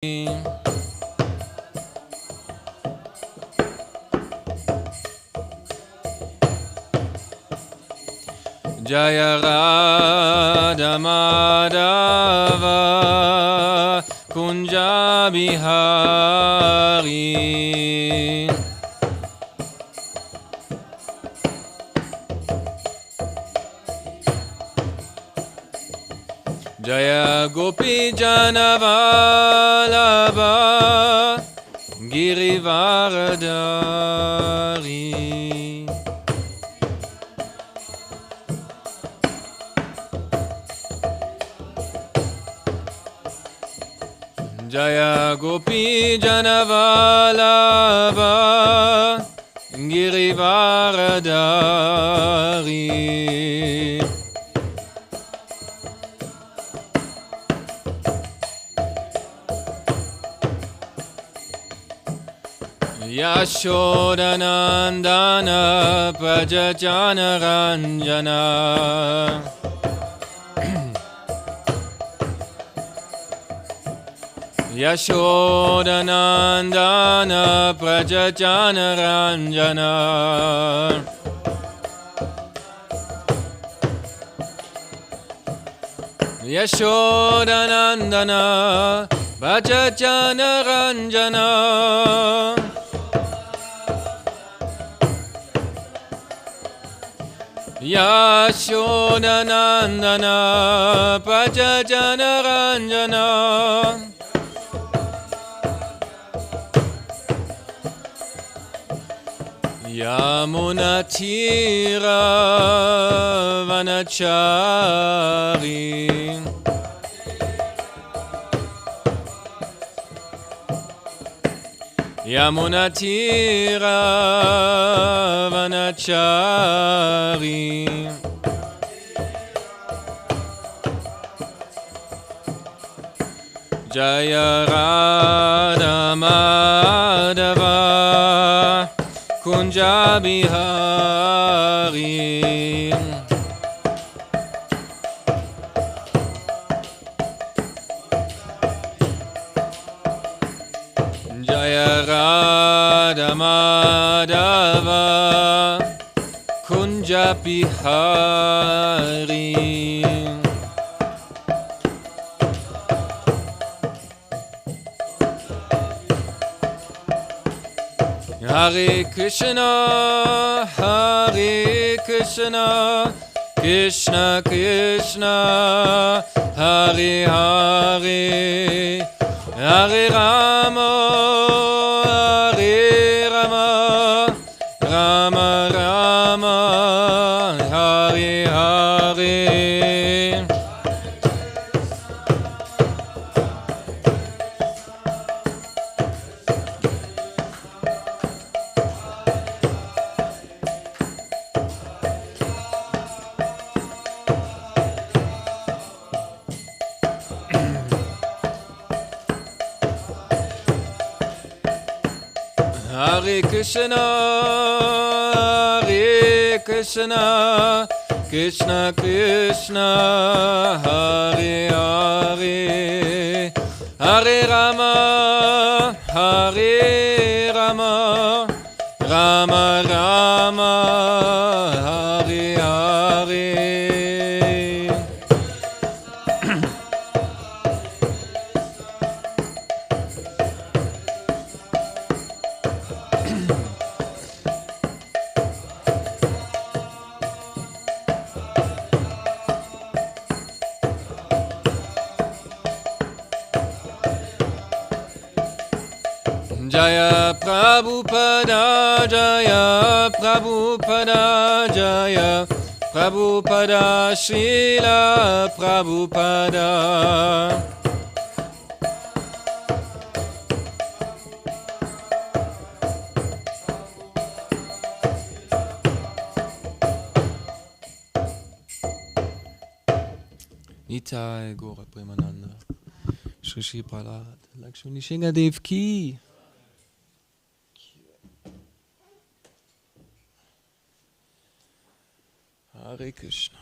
Jaya Radha Madhava Kunja Bihari. Jaya Gopi Janavalabha Girivaradari. Jaya Gopi Janavalabha Girivaradari. Yashodanandana Prajajana Ranjana. Yashodanandana Prajajana Ranjana. Yashodanandana Prajajana Ranjana. Yashodanandana Prajajana Ranjana. Yamunatira Vanachari. Yamunatira Vanachari. Jaya Radha Madhava Kunja Bihari. Jaya Radha Madhava Kunja Bihari. Hare Krishna, Hare Krishna, Krishna Krishna, Hare Hare, Hare Rama, Hare Rama, Rama Rama, Hare Hare. Hare Krishna, Hare Krishna, Krishna Krishna, Hare Hare, Hare Rama, Hare Rama, Rama Rama, Hare Hare. Jaya Prabhupada, Jaya Prabhupada, Jaya Prabhupada, Srila Prabhupada. Nitai Gora Premananda Shri Shri Prahlad Lakshmi Nishinga Dev Ki. Hare Krishna.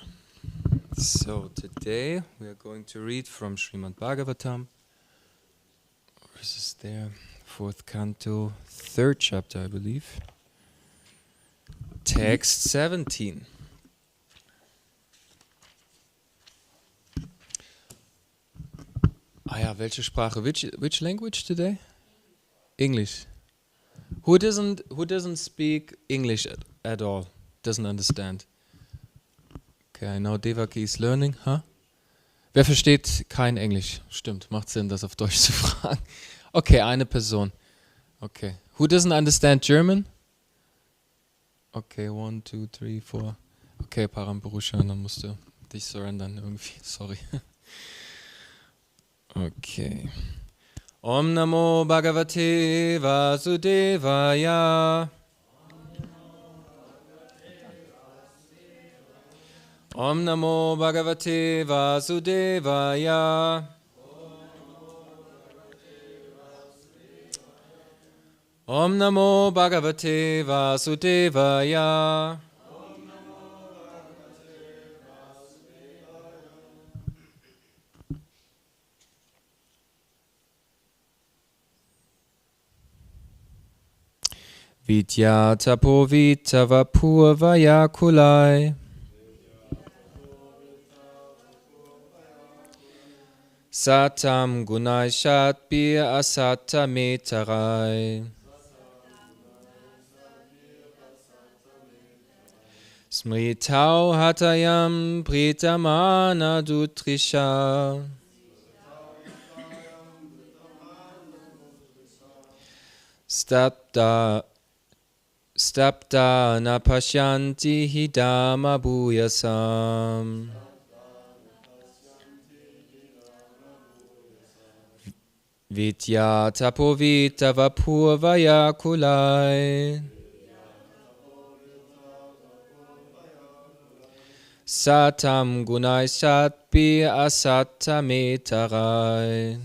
So today we are going to read from Srimad Bhagavatam, almost there. Fourth canto, third chapter, I believe. Text 17. Ah ja, welche Sprache? Which language today? English. Who doesn't speak English at all? Doesn't understand. Okay, I know Devaki is learning, huh? Wer versteht kein Englisch? Stimmt, macht Sinn, das auf Deutsch zu fragen. Okay, eine Person. Okay. Who doesn't understand German? Okay, 1, 2, 3, 4. Okay, Paramparusha, dann musst du dich surrendern irgendwie. Sorry. Okay. Om Namo Bhagavate Vasudevaya. Om Namo Bhagavate Vasudevaya. Om Namo Bhagavate Vasudevaya. Vidya tapo vitava purvaya kulai. Satam gunai shat bir asata metarai. Smritau hatayam pritamana dutrisha. Stapta na pashyanti hidama bhuyasam. Vidya tapovita vapurvaya kulai. Satam gunai satpi asata metarai.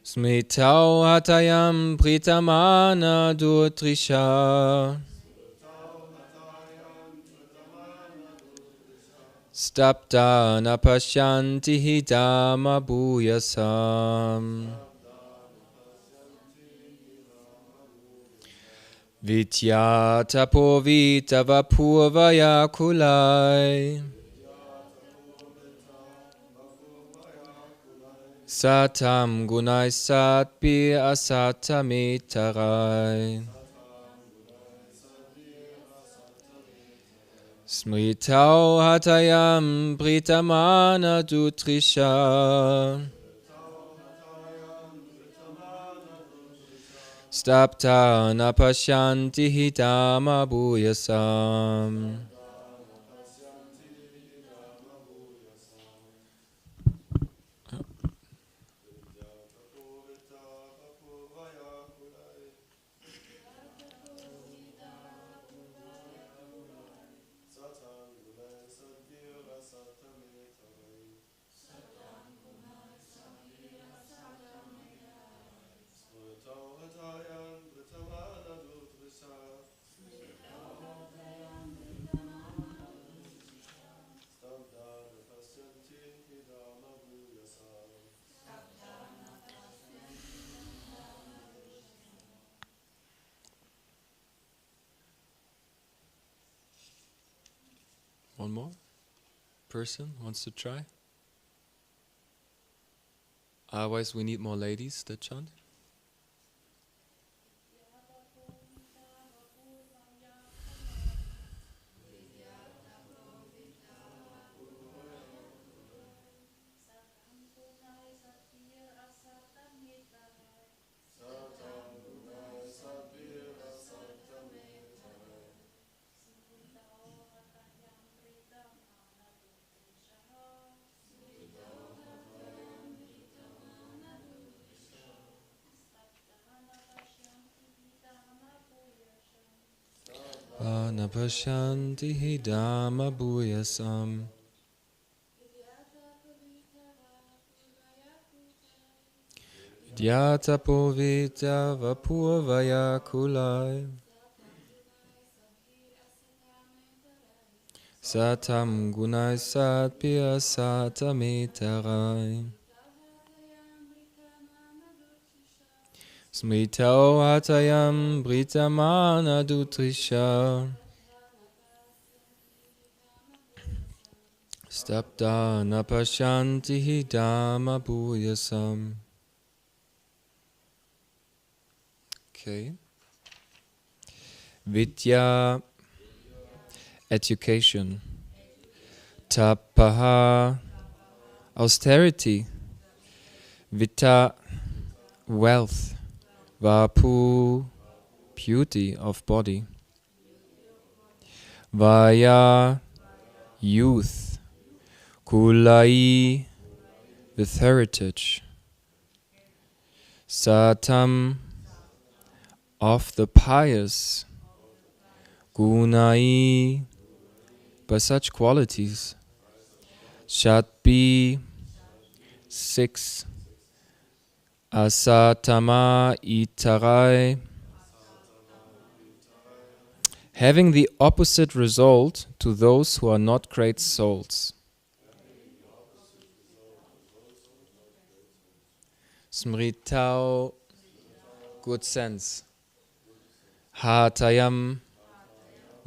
Smitau hatayam pritamana dutrisha. Stapta napashyanti hidama bhuyasam. Vidya tapovita vapurvaya kulai. Satam gunai satpi asata metarai. Smritau hatayam pritamana dutrisha. Stapta napashyanti hidama bhuyasam. One more person wants to try? Otherwise we need more ladies that chant. Napashyanti hidama bhuyasam. Vidyata povita vapurvaya kulai. Satam gunai sat pia satamitarai. Smritau hatayam britamana dutrisha. Stapta napashanti dhamma bhuyasam. Okay. Vidya, education. Tapaha, austerity. Vita, wealth. Vapu, beauty of body. Vaya, youth. Kulai, with heritage. Satam, of the pious. Gunai, by such qualities. Shatbi, 6. Asatama itarai, having the opposite result to those who are not great souls. Smritau, good sense. Hatayam,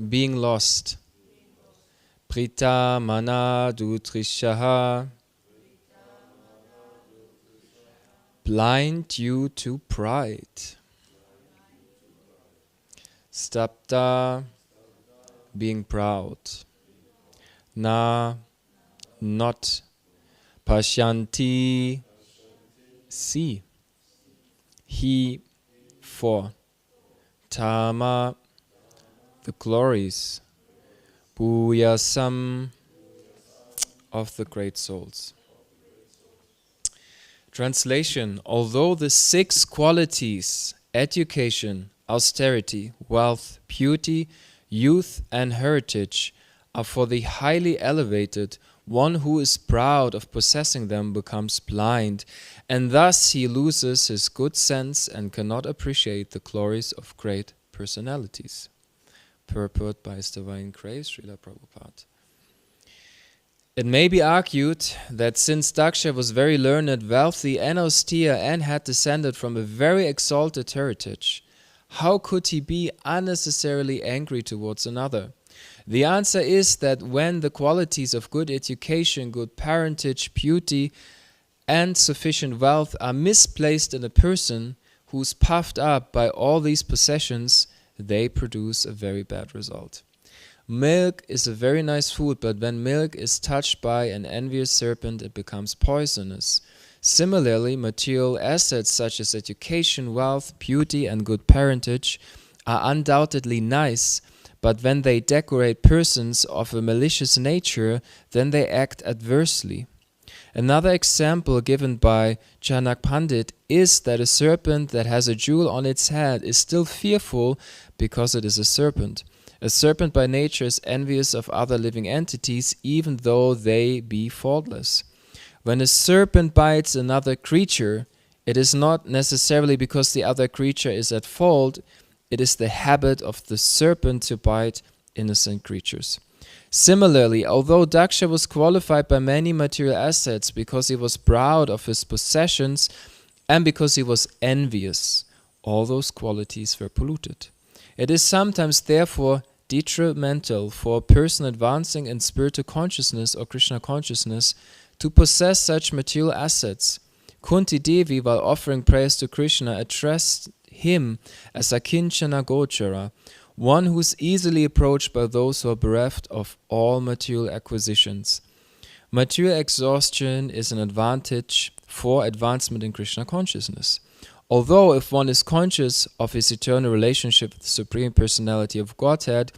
being lost. Prita mana dutrishaha, blind due to pride. Stapta, being proud. Na, not. Pashyanti, see. He, for. Tama, the glories. Bhuyasam, of the great souls. Translation: although the 6 qualities, education, austerity, wealth, beauty, youth, and heritage, are for the highly elevated, one who is proud of possessing them becomes blind, and thus he loses his good sense and cannot appreciate the glories of great personalities. Purport by His Divine Grace, Srila Prabhupada. It may be argued that since Daksha was very learned, wealthy, and austere, and had descended from a very exalted heritage, how could he be unnecessarily angry towards another? The answer is that when the qualities of good education, good parentage, beauty, and sufficient wealth are misplaced in a person who is puffed up by all these possessions, they produce a very bad result. Milk is a very nice food, but when milk is touched by an envious serpent, it becomes poisonous. Similarly, material assets such as education, wealth, beauty, and good parentage are undoubtedly nice, but when they decorate persons of a malicious nature, then they act adversely. Another example given by Janak Pandit is that a serpent that has a jewel on its head is still fearful because it is a serpent. A serpent by nature is envious of other living entities, even though they be faultless. When a serpent bites another creature, it is not necessarily because the other creature is at fault. It is the habit of the serpent to bite innocent creatures. Similarly, although Daksha was qualified by many material assets because he was proud of his possessions and because he was envious, all those qualities were polluted. It is sometimes, therefore, detrimental for a person advancing in spiritual consciousness or Krishna consciousness to possess such material assets. Kunti Devi, while offering prayers to Krishna, addressed him as Akinchana Gochara, one who is easily approached by those who are bereft of all material acquisitions. Material exhaustion is an advantage for advancement in Krishna consciousness. Although if one is conscious of his eternal relationship with the Supreme Personality of Godhead,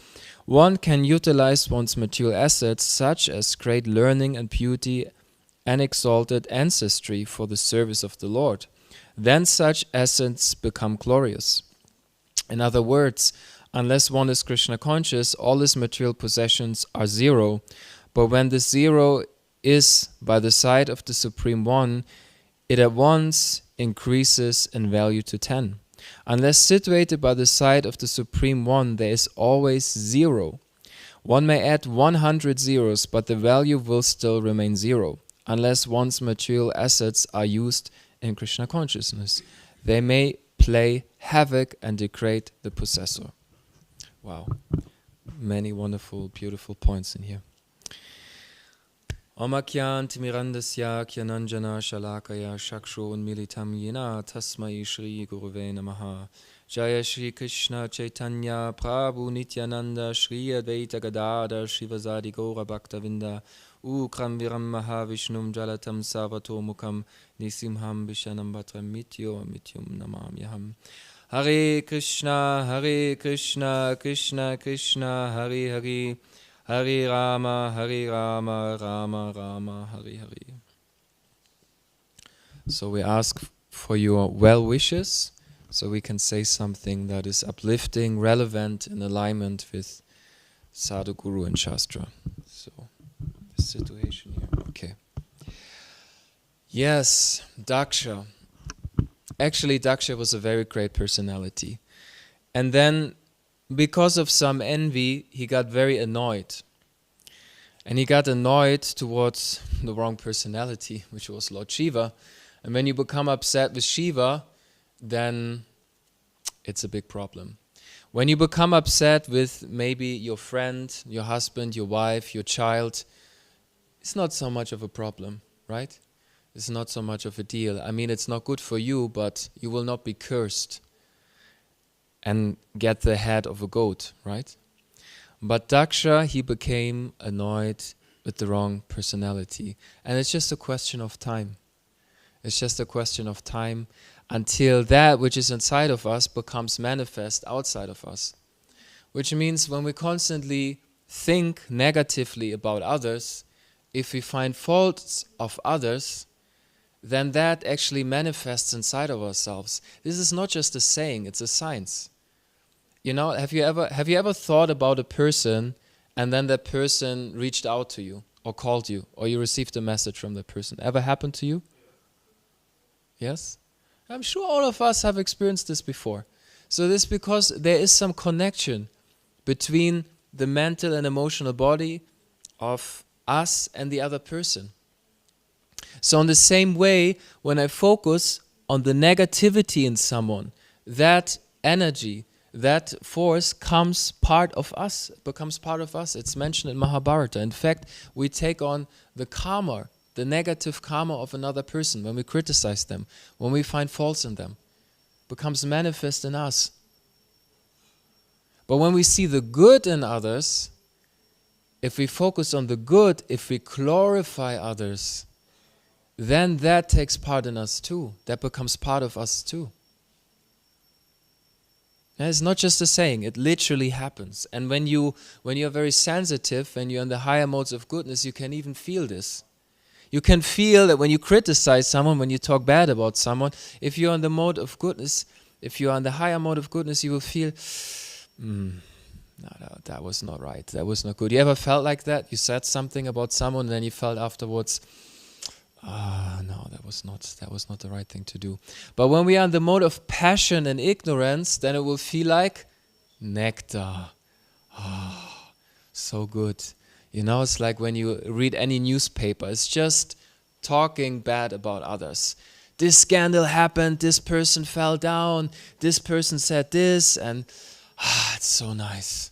one can utilize one's material assets such as great learning and beauty and exalted ancestry for the service of the Lord. Then such assets become glorious. In other words, unless one is Krishna conscious, all his material possessions are zero. But when the zero is by the side of the Supreme One, it at once increases in value to 10. Unless situated by the side of the Supreme One, there is always zero. One may add 100 zeros, but the value will still remain zero, unless one's material assets are used in Krishna consciousness. They may play havoc and degrade the possessor. Wow. Many wonderful, beautiful points in here. Omakyanti mirandasya kyananjana shalakaya shaksho unmilitam yena tasmai shri guruve namaha. Jaya Shri Krishna Chaitanya Prabhu Nityananda Shri Advaita Gadada Shivasadi Gaura Bhaktavinda Ukram Viram Mahavishnum Jalatam Savato Mukam Nisimham Vishanam Bhatram Mityum Namamyaham. Hare Krishna Krishna Krishna Hare Hare Hare Rama Rama Rama Hare Hare. So we ask for your well wishes, so we can say something that is uplifting, relevant, in alignment with Sadhu, Guru and Shastra. So, the situation here. Okay. Yes, Daksha. Actually, Daksha was a very great personality. And then, because of some envy, he got very annoyed. And he got annoyed towards the wrong personality, which was Lord Shiva. And when you become upset with Shiva, then it's a big problem. When you become upset with maybe your friend, your husband, your wife, your child, it's not so much of a problem, right? It's not so much of a deal. I mean, it's not good for you, but you will not be cursed and get the head of a goat, right? But Daksha, he became annoyed with the wrong personality. And it's just a question of time. It's just a question of time until that which is inside of us becomes manifest outside of us. Which means when we constantly think negatively about others, if we find faults of others, then that actually manifests inside of ourselves. This is not just a saying, it's a science. You know, have you ever thought about a person and then that person reached out to you or called you or you received a message from that person? Ever happened to you? Yes? I'm sure all of us have experienced this before. So this is because there is some connection between the mental and emotional body of us and the other person. So in the same way, when I focus on the negativity in someone, that energy, that force becomes part of us. It's mentioned in Mahabharata. In fact, we take on the karma, the negative karma of another person when we criticize them, when we find faults in them, becomes manifest in us. But when we see the good in others, if we focus on the good, if we glorify others, then that takes part in us too. That becomes part of us too. And it's not just a saying, it literally happens. And when you're very sensitive, when you're in the higher modes of goodness, you can even feel this. You can feel that when you criticize someone, when you talk bad about someone, if you're in the mode of goodness, if you are in the higher mode of goodness, you will feel, no, that was not right, that was not good. You ever felt like that? You said something about someone and then you felt afterwards, no, that was not the right thing to do. But when we are in the mode of passion and ignorance, then it will feel like nectar. So good. You know, it's like when you read any newspaper, it's just talking bad about others. This scandal happened, this person fell down, this person said this, and it's so nice.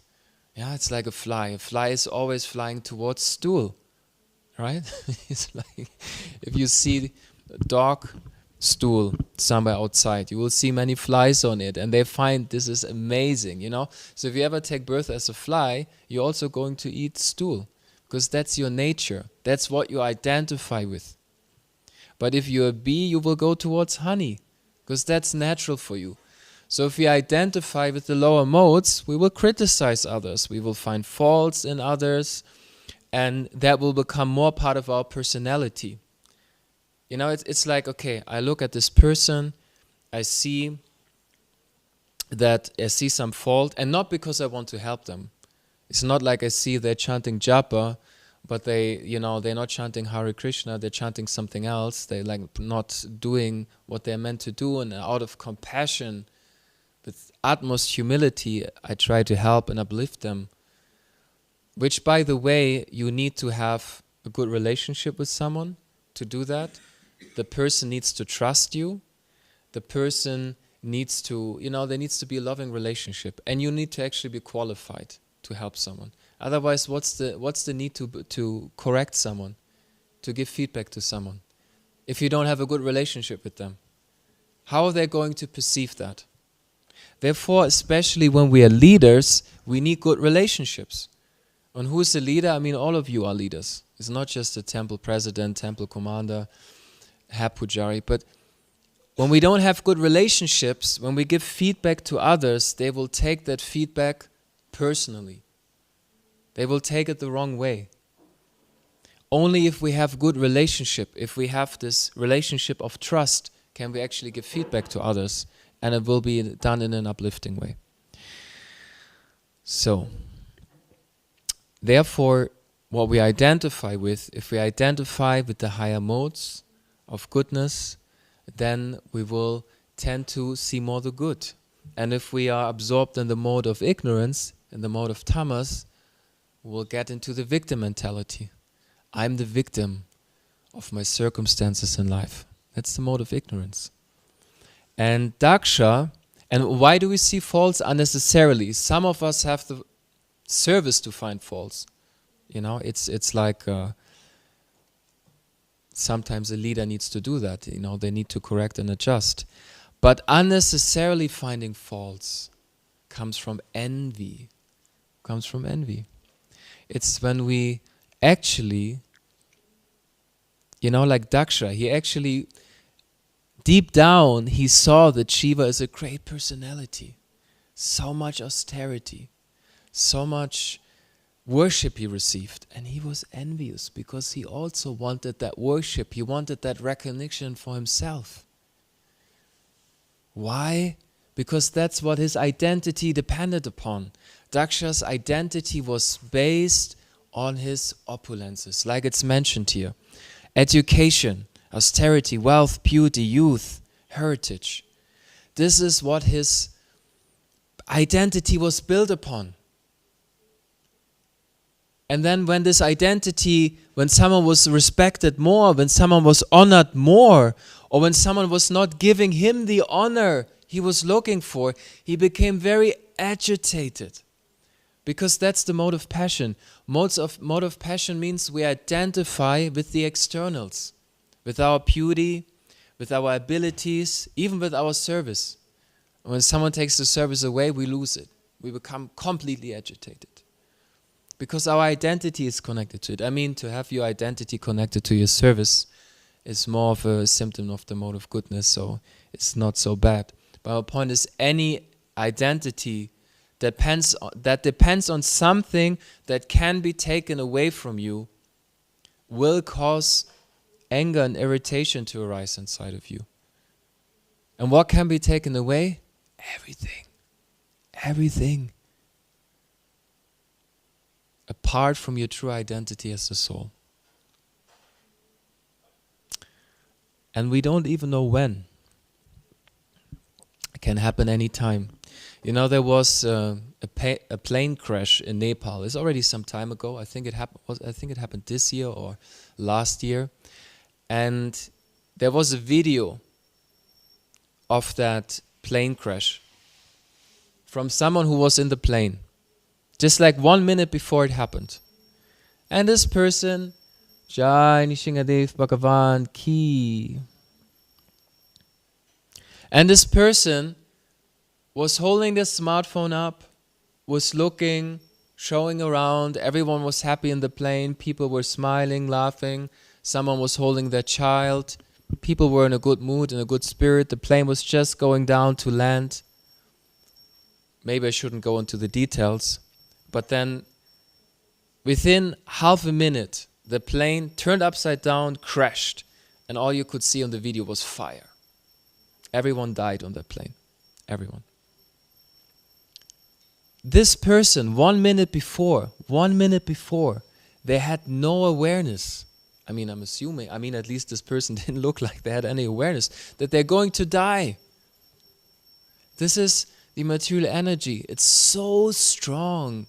Yeah, it's like a fly. A fly is always flying towards stool, right? It's like if you see a dog stool somewhere outside, you will see many flies on it, and they find this is amazing, you know. So if you ever take birth as a fly, you're also going to eat stool, because that's your nature. That's what you identify with. But if you're a bee, you will go towards honey, because that's natural for you. So if we identify with the lower modes, we will criticize others. We will find faults in others, and that will become more part of our personality. You know, it's like, okay, I look at this person, I see some fault, and not because I want to help them. It's not like I see they're chanting japa, but they're not chanting Hare Krishna, they're chanting something else. They're like not doing what they're meant to do, and out of compassion, with utmost humility, I try to help and uplift them. which, by the way, you need to have a good relationship with someone to do that. The person needs to trust you. The person needs to, there needs to be a loving relationship, and you need to actually be qualified to help someone. Otherwise, what's the need to correct someone, to give feedback to someone, if you don't have a good relationship with them? How are they going to perceive that? Therefore, especially when we are leaders, we need good relationships. And who is the leader? I mean, all of you are leaders. It's not just the temple president, temple commander, head pujari, but when we don't have good relationships, when we give feedback to others, they will take that feedback personally. They will take it the wrong way. Only if we have good relationship, if we have this relationship of trust, can we actually give feedback to others, and it will be done in an uplifting way. So, therefore, what we identify with, if we identify with the higher modes of goodness, then we will tend to see more the good. And if we are absorbed in the mode of ignorance, in the mode of tamas, we'll get into the victim mentality. I'm the victim of my circumstances in life. That's the mode of ignorance. And daksha, and why do we see faults unnecessarily? Some of us have the service to find faults. It's like sometimes a leader needs to do that. They need to correct and adjust. But unnecessarily finding faults comes from envy. It's when we actually, like Daksha, he actually, deep down, he saw that Shiva is a great personality. So much austerity, so much worship he received. And he was envious because he also wanted that worship. He wanted that recognition for himself. Why? Because that's what his identity depended upon. Daksha's identity was based on his opulences, like it's mentioned here. Education, austerity, wealth, beauty, youth, heritage. This is what his identity was built upon. And then when this identity, when someone was respected more, when someone was honored more, or when someone was not giving him the honor he was looking for, he became very agitated. Because that's the mode of passion. Mode of passion means we identify with the externals, with our beauty, with our abilities, even with our service. When someone takes the service away, we lose it. We become completely agitated. Because our identity is connected to it. I mean, to have your identity connected to your service is more of a symptom of the mode of goodness, so it's not so bad. But our point is, any identity that depends on something that can be taken away from you will cause anger and irritation to arise inside of you. And what can be taken away? Everything. Apart from your true identity as the soul. And we don't even know when. It can happen anytime. There was a plane crash in Nepal. It's already some time ago. I think it happened this year or last year. And there was a video of that plane crash from someone who was in the plane, just like 1 minute before it happened. And this person, Jai Nishingadev Bhagavan Ki. And this person was holding the smartphone up, was looking, showing around. Everyone was happy in the plane. People were smiling, laughing. Someone was holding their child. People were in a good mood, in a good spirit. The plane was just going down to land. Maybe I shouldn't go into the details. But then, within half a minute, the plane turned upside down, crashed. And all you could see on the video was fire. Everyone died on that plane. Everyone. This person, 1 minute before, they had no awareness. I mean, I'm assuming, at least this person didn't look like they had any awareness that they're going to die. This is the material energy. It's so strong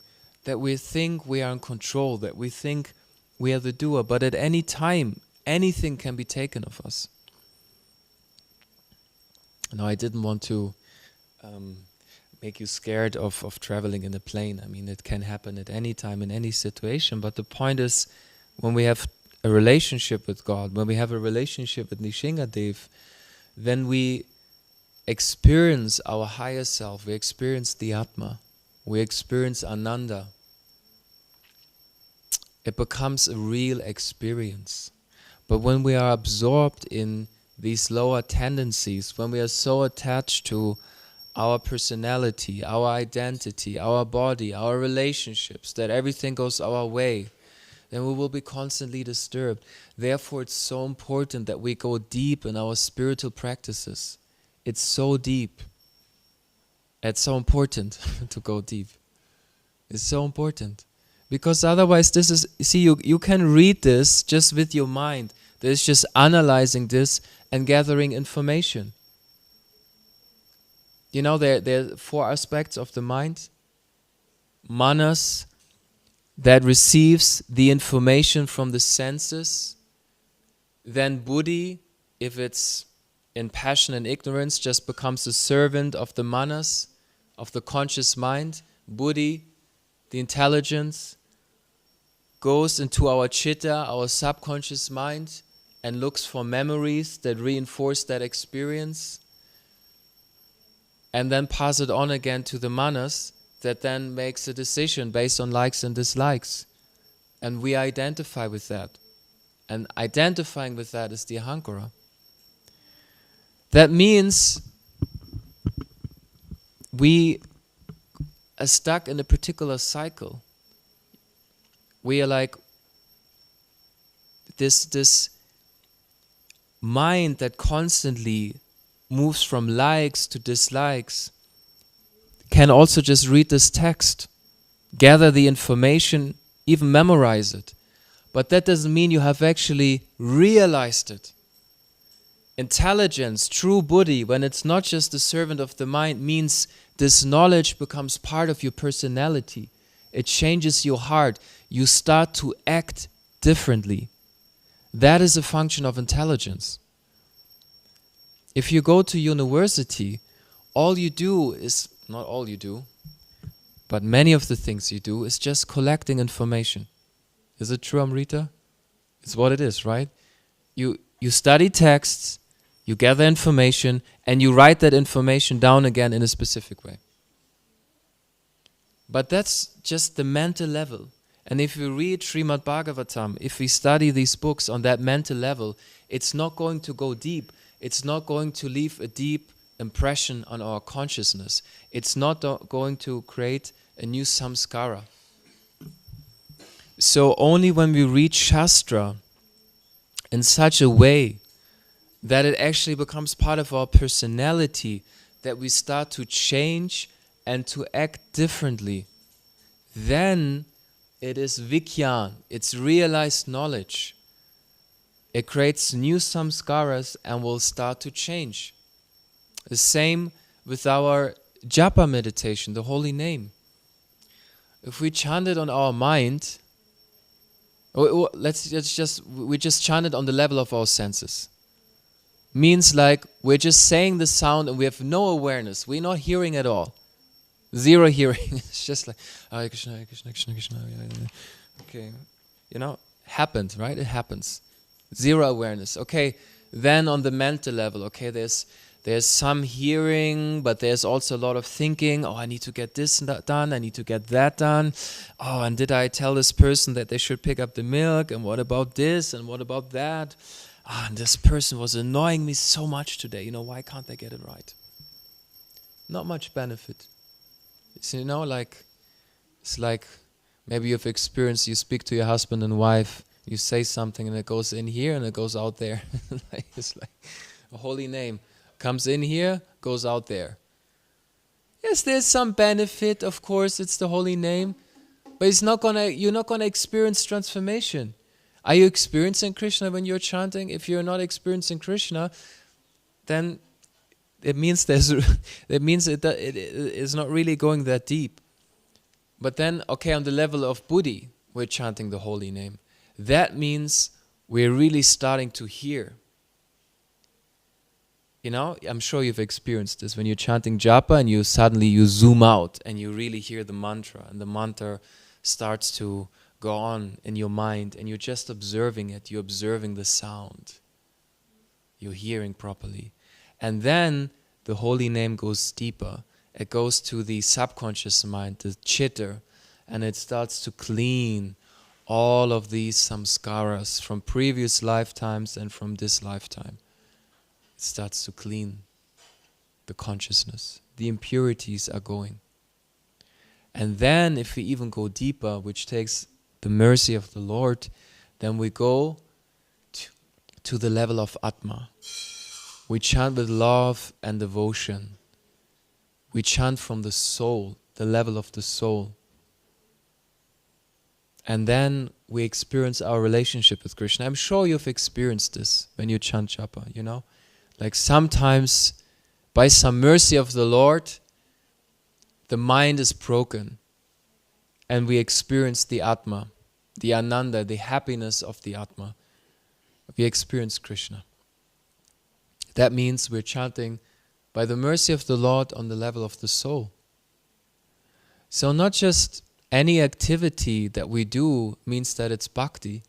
that we think we are in control, that we think we are the doer, but at any time, anything can be taken of us. Now, I didn't want to make you scared of traveling in a plane. I mean, it can happen at any time, in any situation, but the point is, when we have a relationship with God, when we have a relationship with Nishingadev, then we experience our higher self, we experience the Atma, we experience Ananda. It becomes a real experience. But when we are absorbed in these lower tendencies, when we are so attached to our personality, our identity, our body, our relationships, that everything goes our way, then we will be constantly disturbed. Therefore, it's so important that we go deep in our spiritual practices. It's so deep. It's so important to go deep. It's so important. Because otherwise, this is, see, you can read this just with your mind. There's just analyzing this and gathering information. You know, there are 4 aspects of the mind. Manas, that receives the information from the senses. Then buddhi, if it's in passion and ignorance, just becomes a servant of the manas, of the conscious mind. Buddhi, the intelligence, goes into our chitta, our subconscious mind, and looks for memories that reinforce that experience, and then pass it on again to the manas, that then makes a decision based on likes and dislikes. And we identify with that. And identifying with that is the ahankara. That means we are stuck in a particular cycle. We are like this mind that constantly moves from likes to dislikes can also just read this text, gather the information, even memorize it. But that doesn't mean you have actually realized it. Intelligence, true buddhi, when it's not just the servant of the mind, means this knowledge becomes part of your personality. It changes your heart. You start to act differently. That is a function of intelligence. If you go to university, all you do is, not all you do, but many of the things you do is just collecting information. Is it true, Amrita? It's what it is, right? You study texts, you gather information, and you write that information down again in a specific way. But that's just the mental level. And if we read Srimad Bhagavatam, if we study these books on that mental level, it's not going to go deep. It's not going to leave a deep impression on our consciousness. It's not going to create a new samskara. So only when we read Shastra in such a way that it actually becomes part of our personality, that we start to change and to act differently, then it is Vijñāna, it's realized knowledge. It creates new samskaras and will start to change. The same with our japa meditation, the holy name. If we chant it on our mind, we just chant it on the level of our senses. Means like we're just saying the sound and we have no awareness. We're not hearing at all. Zero hearing. It's just like, Hare Krishna, Hare Krishna, Krishna Krishna. Okay, you know, happens, right? It happens. Zero awareness. Okay, then on the mental level, okay, there's some hearing, but there's also a lot of thinking. Oh, I need to get this done. I need to get that done. Oh, and did I tell this person that they should pick up the milk? And what about this? And what about that? Ah, and this person was annoying me so much today. You know, why can't they get it right? Not much benefit. So, you know, it's like maybe you've experienced, you speak to your husband and wife, you say something and it goes in here and it goes out there. It's like a holy name. Comes in here, goes out there. Yes, there's some benefit, of course, it's the holy name, but you're not gonna experience transformation. Are you experiencing Krishna when you're chanting? If you're not experiencing Krishna, then it means it is not really going that deep. But then, okay, on the level of buddhi, we're chanting the holy name. That means we're really starting to hear. You know, I'm sure you've experienced this when you're chanting japa and you zoom out and you really hear the mantra, and the mantra starts to go on in your mind and you're just observing it. You're observing the sound. You're hearing properly. And then the holy name goes deeper. It goes to the subconscious mind, the chitta, and it starts to clean all of these samskaras from previous lifetimes and from this lifetime. It starts to clean the consciousness. The impurities are going. And then if we even go deeper, which takes the mercy of the Lord, then we go to the level of Atma. We chant with love and devotion. We chant from the soul, the level of the soul. And then we experience our relationship with Krishna. I'm sure you've experienced this when you chant japa, you know? Like sometimes, by some mercy of the Lord, the mind is broken. And we experience the Atma, the Ananda, the happiness of the Atma. We experience Krishna. That means we're chanting by the mercy of the Lord on the level of the soul. So not just any activity that we do means that it's bhakti.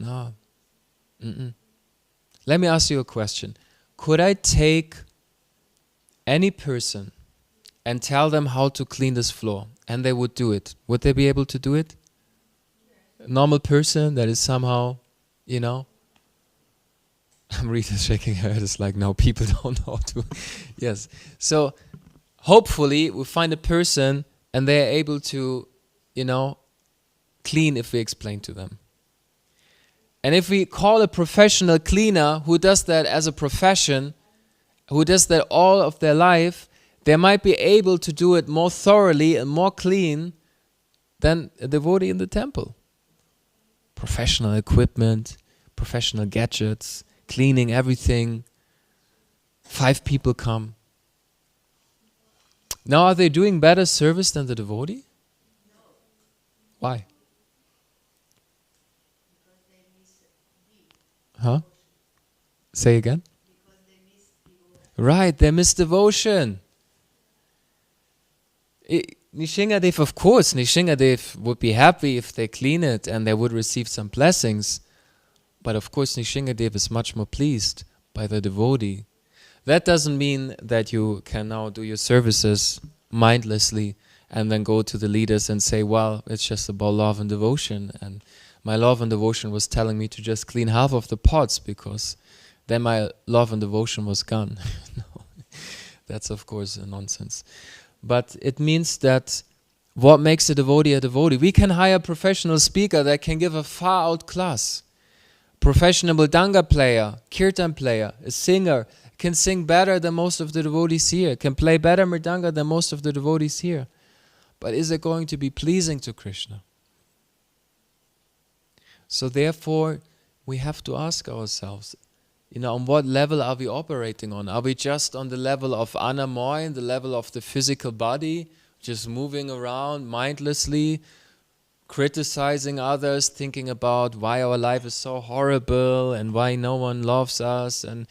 No. Let me ask you a question. Could I take any person and tell them how to clean this floor, and they would do it? Would they be able to do it? A normal person that is somehow, you know? Rita's shaking her head. It's like, no, people don't know how to. Yes. So hopefully we find a person and they're able to, you know, clean if we explain to them. And if we call a professional cleaner who does that as a profession, who does that all of their life, they might be able to do it more thoroughly and more clean than a devotee in the temple. Professional equipment, professional gadgets, cleaning everything. 5 people come. Now, are they doing better service than the devotee? No. Why? Because they miss devotion. Huh? Say again? Because they miss devotion. Right, they miss devotion. Nishingadev, of course, Nishingadev would be happy if they clean it and they would receive some blessings. But of course, Nishingadev is much more pleased by the devotee. That doesn't mean that you can now do your services mindlessly and then go to the leaders and say, well, it's just about love and devotion. And my love and devotion was telling me to just clean half of the pots because then my love and devotion was gone. No, that's of course a nonsense. But it means that what makes a devotee a devotee? We can hire a professional speaker that can give a far out class. Professional Mridanga player, kirtan player, a singer, can sing better than most of the devotees here, can play better Mridanga than most of the devotees here. But is it going to be pleasing to Krishna? So therefore, we have to ask ourselves, on what level are we operating on? Are we just on the level of anamoy, the level of the physical body, just moving around mindlessly, criticizing others, thinking about why our life is so horrible and why no one loves us, and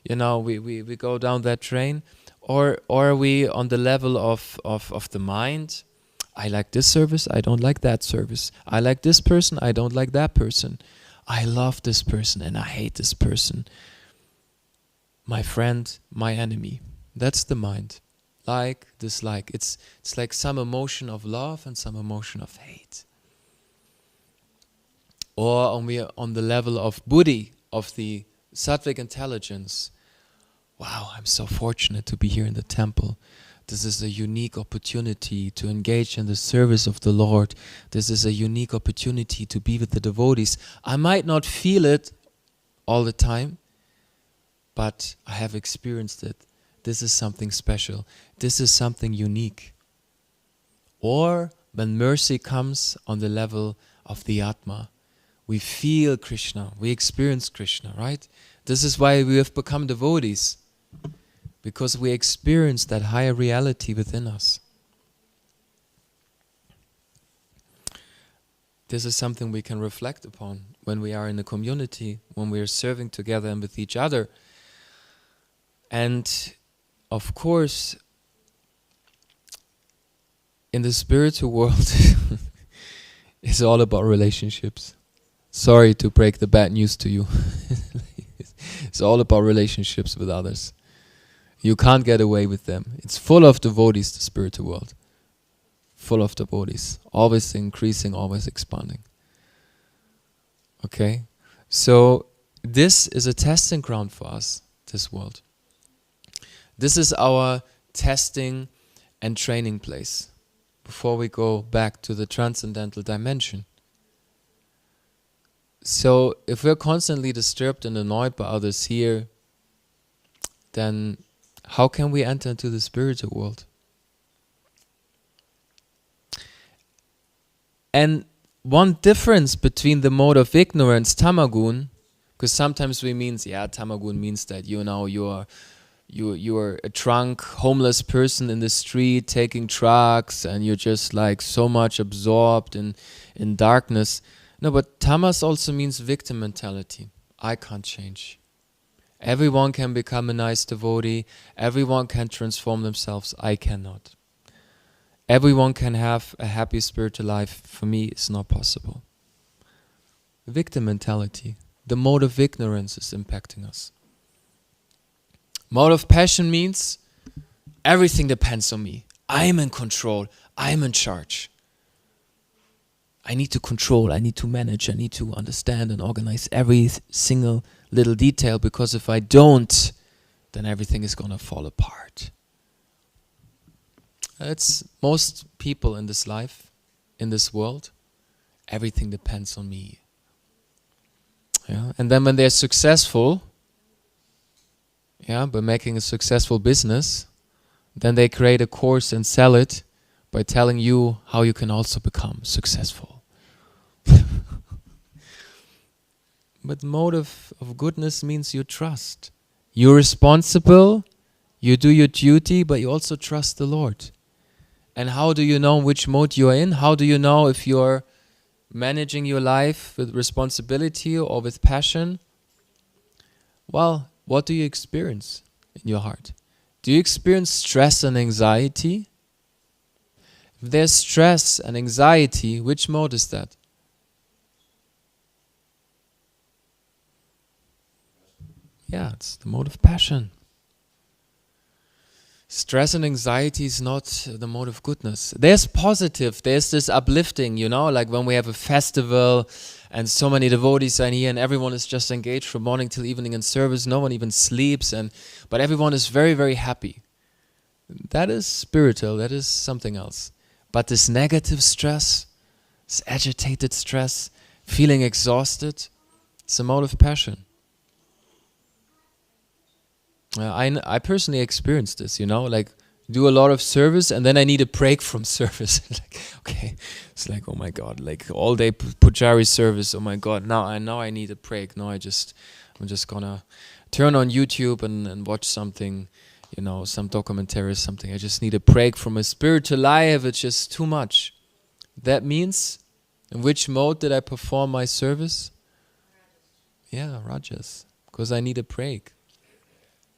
we go down that train? Or are we on the level of the mind? I like this service, I don't like that service. I like this person, I don't like that person. I love this person and I hate this person. My friend, my enemy. That's the mind. Like, dislike. It's like some emotion of love and some emotion of hate. Or on the level of buddhi, of the sattvic intelligence. Wow, I'm so fortunate to be here in the temple. This is a unique opportunity to engage in the service of the Lord. This is a unique opportunity to be with the devotees. I might not feel it all the time, but I have experienced it. This is something special. This is something unique. Or when mercy comes on the level of the Atma, we feel Krishna, we experience Krishna, right? This is why we have become devotees. Because we experience that higher reality within us. this is something we can reflect upon when we are in the community, when we are serving together and with each other. And of course, in the spiritual world, it's all about relationships. Sorry to break the bad news to you. It's all about relationships with others. You can't get away with them. It's full of devotees, the spiritual world. Full of devotees. Always increasing, always expanding. Okay? So this is a testing ground for us, this world. This is our testing and training place before we go back to the transcendental dimension. So if we're constantly disturbed and annoyed by others here, then how can we enter into the spiritual world? And one difference between the mode of ignorance, tamagun, because sometimes we means, tamagun means that you're a drunk, homeless person in the street taking drugs and you're just like so much absorbed in darkness. No, but tamas also means victim mentality. I can't change. Everyone can become a nice devotee. Everyone can transform themselves. I cannot. Everyone can have a happy spiritual life. For me, it's not possible. Victim mentality. The mode of ignorance is impacting us. Mode of passion means everything depends on me. I am in control. I am in charge. I need to control, I need to manage, I need to understand and organize every single little detail, because if I don't, then everything is going to fall apart. It's most people in this life, in this world, everything depends on me. Yeah? And then when they're successful, by making a successful business, then they create a course and sell it by telling you how you can also become successful. But mode of goodness means you trust. You're responsible, you do your duty, but you also trust the Lord. And how do you know which mode you are in? How do you know if you're managing your life with responsibility or with passion? Well, what do you experience in your heart? Do you experience stress and anxiety? If there's stress and anxiety, which mode is that? Yeah, it's the mode of passion. Stress and anxiety is not the mode of goodness. There's positive, there's this uplifting, like when we have a festival and so many devotees are here and everyone is just engaged from morning till evening in service, no one even sleeps, but everyone is very, very happy. That is spiritual, that is something else. But this negative stress, this agitated stress, feeling exhausted, it's a mode of passion. I personally experienced this, like do a lot of service and then I need a break from service. It's like, oh my God, like all day Pujari service, oh my God, now I need a break. Now I'm just gonna turn on YouTube and watch something, some documentary or something. I just need a break from my spiritual life, it's just too much. That means, in which mode did I perform my service? Yeah, Rajas, because I need a break.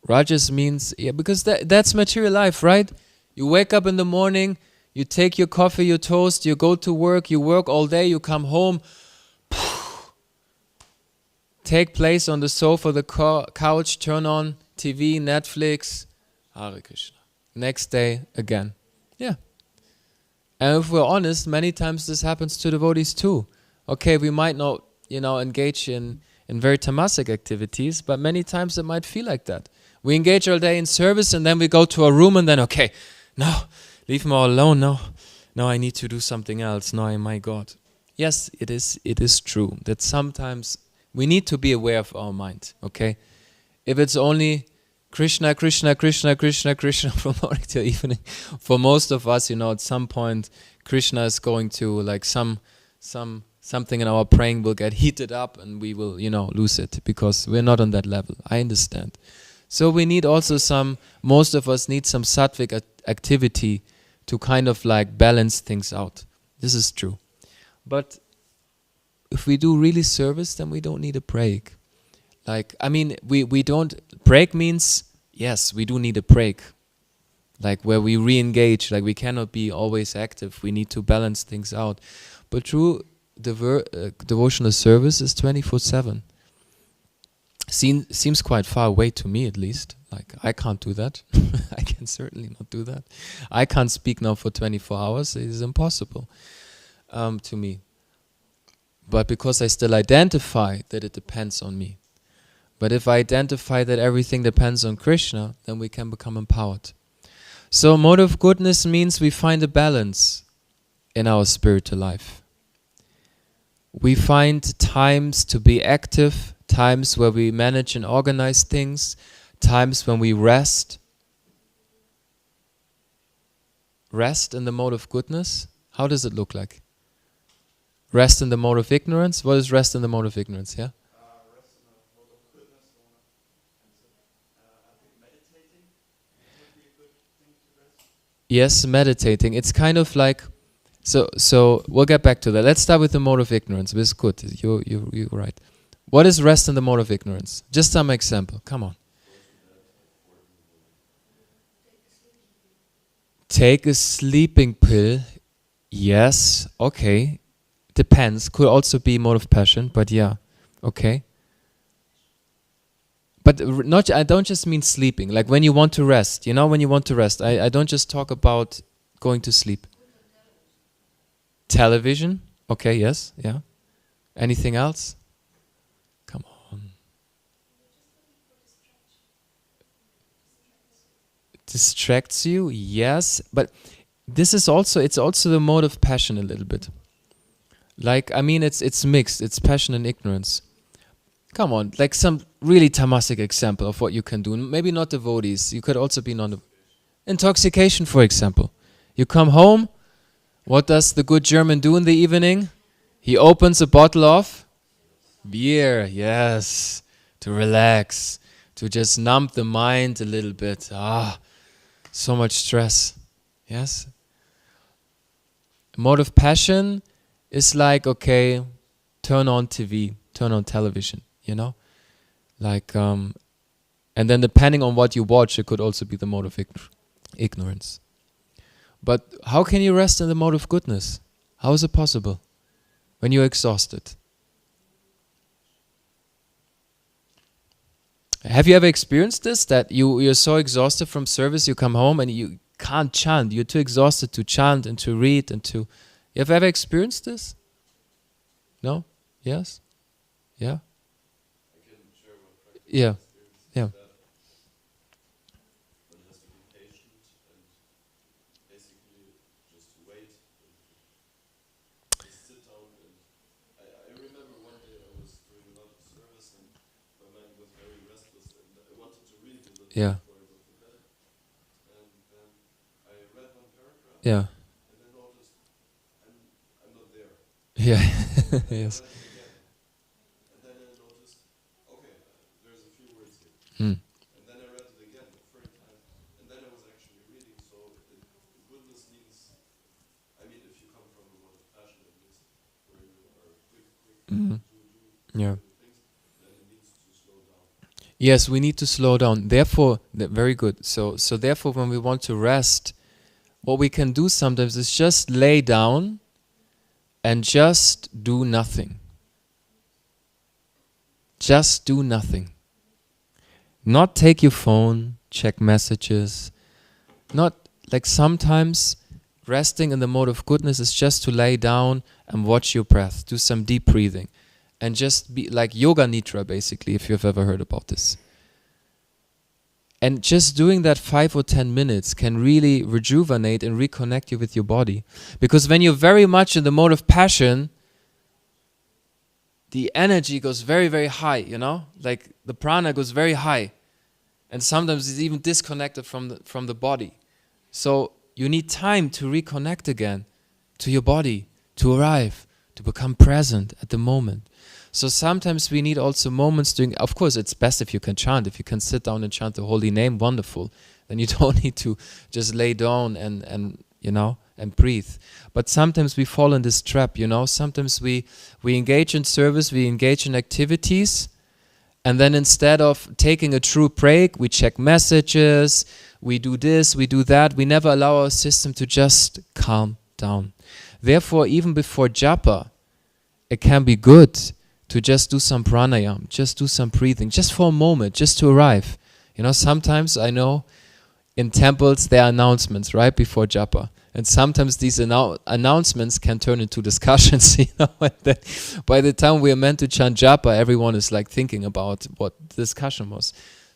Rajas means, because that's material life, right? You wake up in the morning, you take your coffee, your toast, you go to work, you work all day, you come home, take place on the sofa, the couch, turn on TV, Netflix, Hare Krishna. Next day, again. Yeah. And if we're honest, many times this happens to devotees too. Okay, we might not, engage in very tamasic activities, but many times it might feel like that. We engage all day in service and then we go to a room and then, okay, no, leave me all alone, no, I need to do something else, no, my God. Yes, it is true that sometimes we need to be aware of our mind, okay? If it's only Krishna, Krishna, Krishna, Krishna, Krishna from morning till evening, for most of us, at some point, Krishna is going to, like something in our praying will get heated up and we will, lose it because we're not on that level. I understand. So we need also most of us need some sattvic activity to kind of like balance things out. This is true. But if we do really service, then we don't need a break. Like, I mean, we don't, break means, yes, we do need a break. Like where we re-engage, like we cannot be always active, we need to balance things out. But true devotional service is 24/7. Seems quite far away to me, at least. Like, I can't do that. I can certainly not do that. I can't speak now for 24 hours. It is impossible to me. But because I still identify that it depends on me. But if I identify that everything depends on Krishna, then we can become empowered. So mode of goodness means we find a balance in our spiritual life. We find times to be active, times where we manage and organize things, times when we rest. Rest in the mode of goodness, how does it look like? Rest in the mode of ignorance? What is rest in the mode of ignorance, yeah? Rest in the mode of goodness, I think meditating would be a good thing to rest. Yes, meditating. It's kind of like, so we'll get back to that. Let's start with the mode of ignorance. This is good. You're right. What is rest in the mode of ignorance? Just some example. Come on. Take a sleeping pill. Yes. Okay. Depends. Could also be mode of passion, but yeah. Okay. But not. I don't just mean sleeping. Like when you want to rest. You know, when you want to rest. I don't just talk about going to sleep. Television. Okay. Yes. Yeah. Anything else? Come on. Distracts you? Yes. But this is also, it's also the mode of passion a little bit. Like, I mean, it's mixed. It's passion and ignorance. Come on, like some really tamasic example of what you can do. Maybe not devotees. You could also be intoxication, for example. You come home. What does the good German do in the evening? He opens a bottle of beer. Yes, to relax, to just numb the mind a little bit. So much stress. Yes. Mode of passion is like, okay, turn on TV, turn on television, you know? Like, and then depending on what you watch, it could also be the mode of ignorance. But how can you rest in the mode of goodness? How is it possible? When you're exhausted. Have you ever experienced this? That you're so exhausted from service, you come home and you can't chant. You're too exhausted to chant and to read and to... You have ever experienced this? No? Yes? Yeah? I can share one practical Yeah. experience. Yeah. One has to be patient and basically just wait and just sit down. And I remember one day I was doing a lot of service and my mind was very restless and I wanted to read a little Yeah. before I go to bed. And then I read one paragraph Yeah. and I noticed I'm not there. Yeah. And Yes. I read it again. And then I noticed, okay, there's a few words here. Hmm. And then I read it again the third time. And then I was actually reading. So goodness means, I mean, if you come from a lot of passion, at least, where you are quick Mhm. to do Yeah. things, then it needs to slow down. Yes, we need to slow down. Therefore, very good. So therefore, when we want to rest, what we can do sometimes is just lay down and just do nothing. Just do nothing. Not take your phone, check messages. Not like sometimes resting in the mode of goodness is just to lay down and watch your breath. Do some deep breathing. And just be like yoga nidra, basically, if you've ever heard about this. And just doing that 5 or 10 minutes can really rejuvenate and reconnect you with your body. Because when you're very much in the mode of passion, the energy goes very, very high, you know? Like the prana goes very high. And sometimes it's even disconnected from the body. So you need time to reconnect again to your body, to arrive, to become present at the moment. So sometimes we need also moments during, of course it's best if you can chant, if you can sit down and chant the holy name, wonderful. Then you don't need to just lay down and and breathe. But sometimes we fall in this trap, Sometimes we engage in service, we engage in activities, and then instead of taking a true break, we check messages, we do this, we do that. We never allow our system to just calm down. Therefore, even before japa, it can be good to just do some pranayam, just do some breathing, just for a moment, just to arrive. Sometimes I know in temples there are announcements right before japa. And sometimes these announcements can turn into discussions, and then by the time we are meant to chant japa, everyone is like thinking about what the discussion was.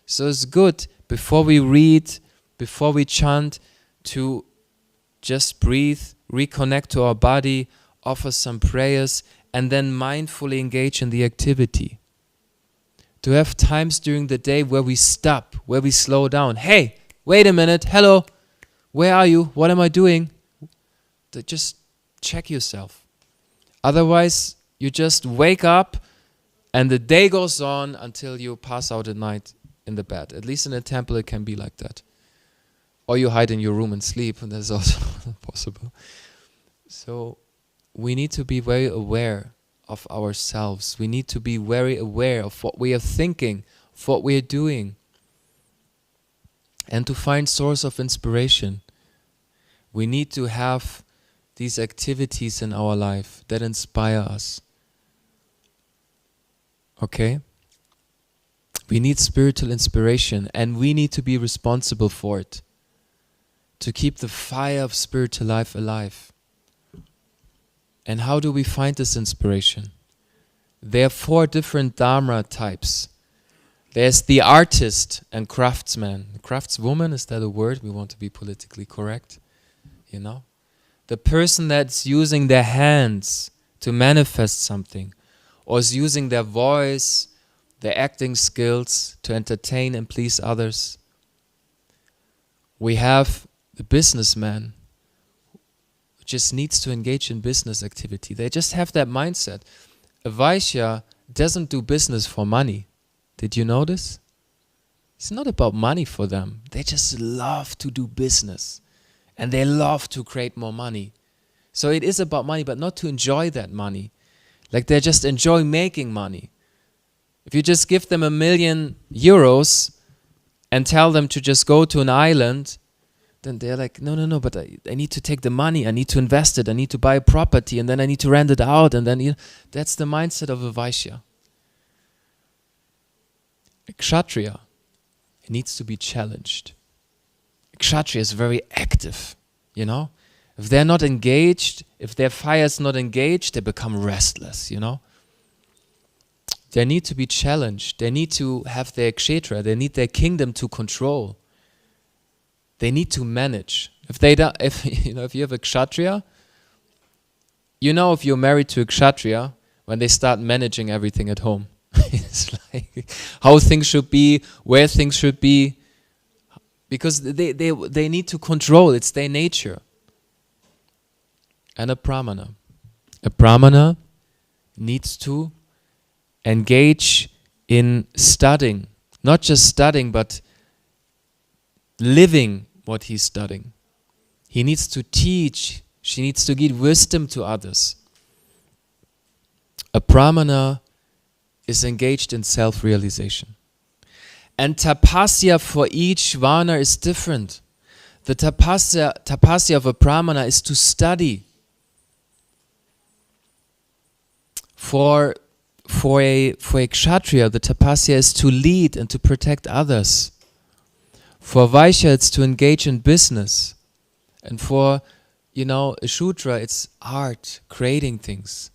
So it's good before we read, before we chant, to just breathe, reconnect to our body, offer some prayers, and then mindfully engage in the activity. To have times during the day where we stop, where we slow down. Hey, wait a minute, hello. Where are you? What am I doing? Just check yourself. Otherwise, you just wake up and the day goes on until you pass out at night in the bed. At least in a temple it can be like that. Or you hide in your room and sleep, and that's also possible. So we need to be very aware of ourselves. We need to be very aware of what we are thinking, of what we are doing. And to find source of inspiration, we need to have these activities in our life that inspire us. Okay? We need spiritual inspiration, and we need to be responsible for it, to keep the fire of spiritual life alive. And how do we find this inspiration? There are 4 different dharma types. There's the artist and craftsman. Craftswoman, is that a word? We want to be politically correct. The person that's using their hands to manifest something, or is using their voice, their acting skills to entertain and please others. We have the businessman who just needs to engage in business activity. They just have that mindset. A Vaishya doesn't do business for money. Did you notice? It's not about money for them. They just love to do business. And they love to create more money. So it is about money, but not to enjoy that money. Like they just enjoy making money. If you just give them €1 million and tell them to just go to an island, then they're like, no, but I need to take the money, I need to invest it, I need to buy a property, and then I need to rent it out, and then that's the mindset of a Vaishya. A Kshatriya, it needs to be challenged. A Kshatriya is very active, If they're not engaged, if their fire is not engaged, they become restless, They need to be challenged. They need to have their kshetra. They need their kingdom to control. They need to manage. If you have a kshatriya, if you're married to a kshatriya, when they start managing everything at home. It's like how things should be, where things should be, because they need to control. It's their nature. And a brahmana. A brahmana needs to engage in studying. Not just studying, but living what he's studying. He needs to teach. She needs to give wisdom to others. A brahmana is engaged in self-realization. And tapasya for each varna is different. The tapasya of a brahmana is to study. For a kshatriya, the tapasya is to lead and to protect others. For a Vaishya, it's to engage in business. And for, a Shudra, it's art, creating things.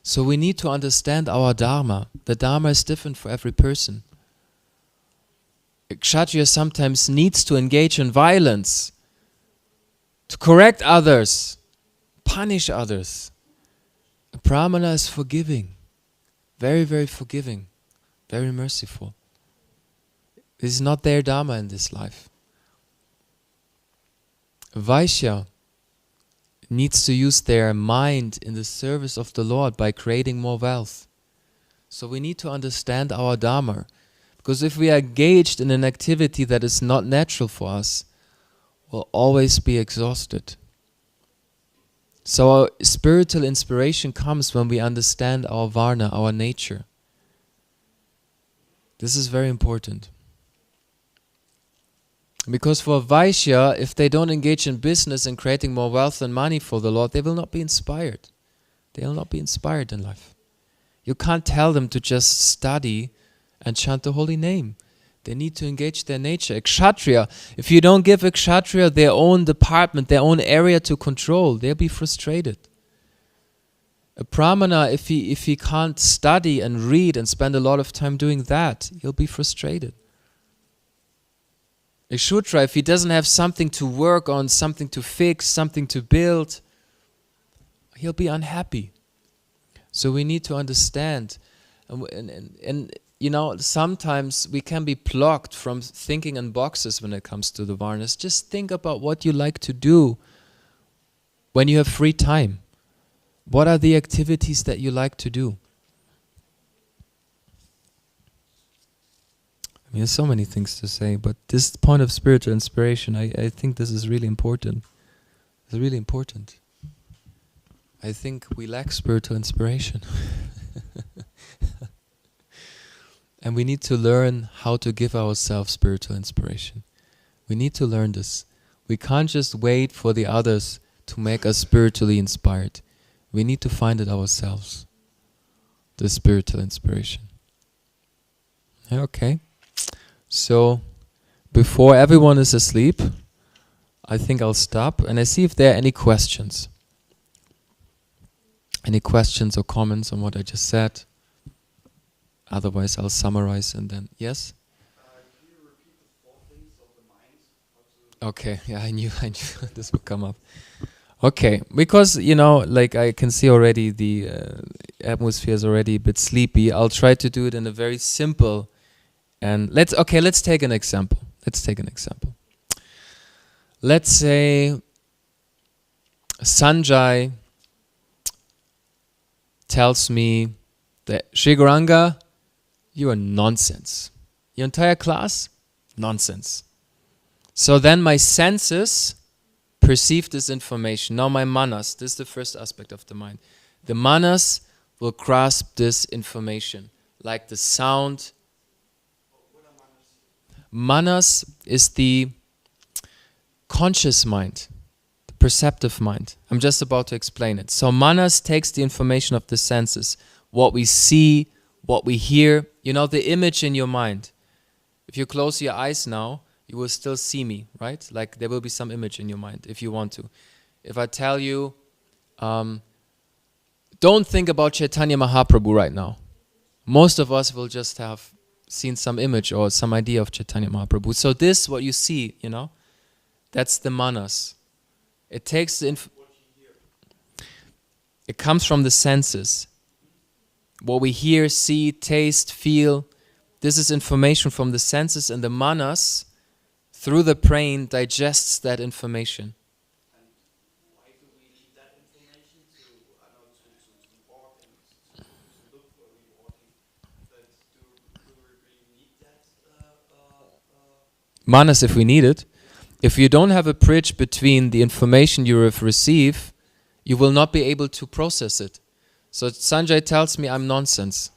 So we need to understand our dharma. The dharma is different for every person. A Kshatriya sometimes needs to engage in violence, to correct others, punish others. A Brahmana is forgiving, very, very forgiving, very merciful. This is not their dharma in this life. A Vaishya needs to use their mind in the service of the Lord by creating more wealth. So we need to understand our dharma. Because if we are engaged in an activity that is not natural for us, will always be exhausted. So our spiritual inspiration comes when we understand our varna, our nature. This is very important. Because for a Vaishya, if they don't engage in business and creating more wealth and money for the Lord, they will not be inspired. They will not be inspired in life. You can't tell them to just study and chant the holy name. They need to engage their nature. A Kshatriya, if you don't give a Kshatriya their own department, their own area to control, they'll be frustrated. A Brahmana, if he can't study and read and spend a lot of time doing that, he'll be frustrated. A Shudra, if he doesn't have something to work on, something to fix, something to build, he'll be unhappy. So we need to understand. And you know, sometimes we can be blocked from thinking in boxes when it comes to the varnas. Just think about what you like to do when you have free time. What are the activities that you like to do? I mean, there's so many things to say, but this point of spiritual inspiration, I think this is really important. It's really important. I think we lack spiritual inspiration. And we need to learn how to give ourselves spiritual inspiration. We need to learn this. We can't just wait for the others to make us spiritually inspired. We need to find it ourselves. The spiritual inspiration. Okay. So, before everyone is asleep, I think I'll stop and I see if there are any questions. Any questions or comments on what I just said? Otherwise, I'll summarize and then, yes? Can you repeat the four things of the mind? Okay, yeah, I knew this would come up. Okay, because, you know, like I can see already the atmosphere is already a bit sleepy. I'll try to do it in a very simple and let's take an example. Let's say Sanjay tells me that Sri Gauranga, you are nonsense. Your entire class, nonsense. So then my senses perceive this information. Now my manas, this is the first aspect of the mind. The manas will grasp this information, like the sound. Manas is the conscious mind, the perceptive mind. I'm just about to explain it. So manas takes the information of the senses, what we see, what we hear, you know, the image in your mind. If you close your eyes now, you will still see me, right? Like there will be some image in your mind if you want to. If I tell you, don't think about Chaitanya Mahaprabhu right now. Most of us will just have seen some image or some idea of Chaitanya Mahaprabhu. So this, what you see, you know, that's the manas. It takes the it comes from the senses. What we hear, see, taste, feel, this is information from the senses, and the manas, through the brain, digests that information. And why do we need that information to organs, to look for the organ? But do we really need that? Manas, if we need it. If you don't have a bridge between the information you have received, you will not be able to process it. So Sanjay tells me I'm nonsense.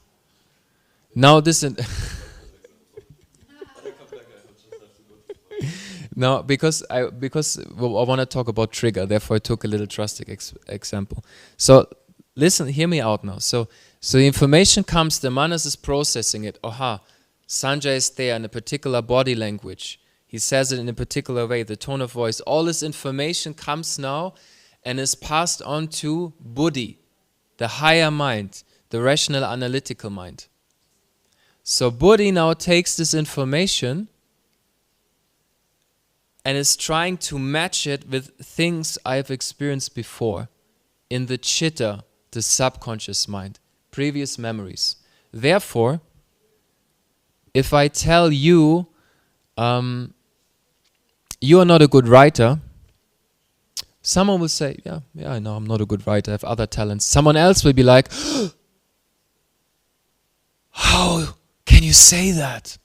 Now this no, because I want to talk about trigger, therefore I took a little drastic example. So listen, hear me out now. So the information comes, the manas is processing it. Aha, Sanjay is there in a particular body language. He says it in a particular way, the tone of voice. All this information comes now and is passed on to buddhi, the higher mind, the rational analytical mind. So buddhi now takes this information and is trying to match it with things I've experienced before in the chitta, the subconscious mind, previous memories. Therefore, if I tell you, you are not a good writer, someone will say, yeah, I know I'm not a good writer, I have other talents. Someone else will be like, how can you say that?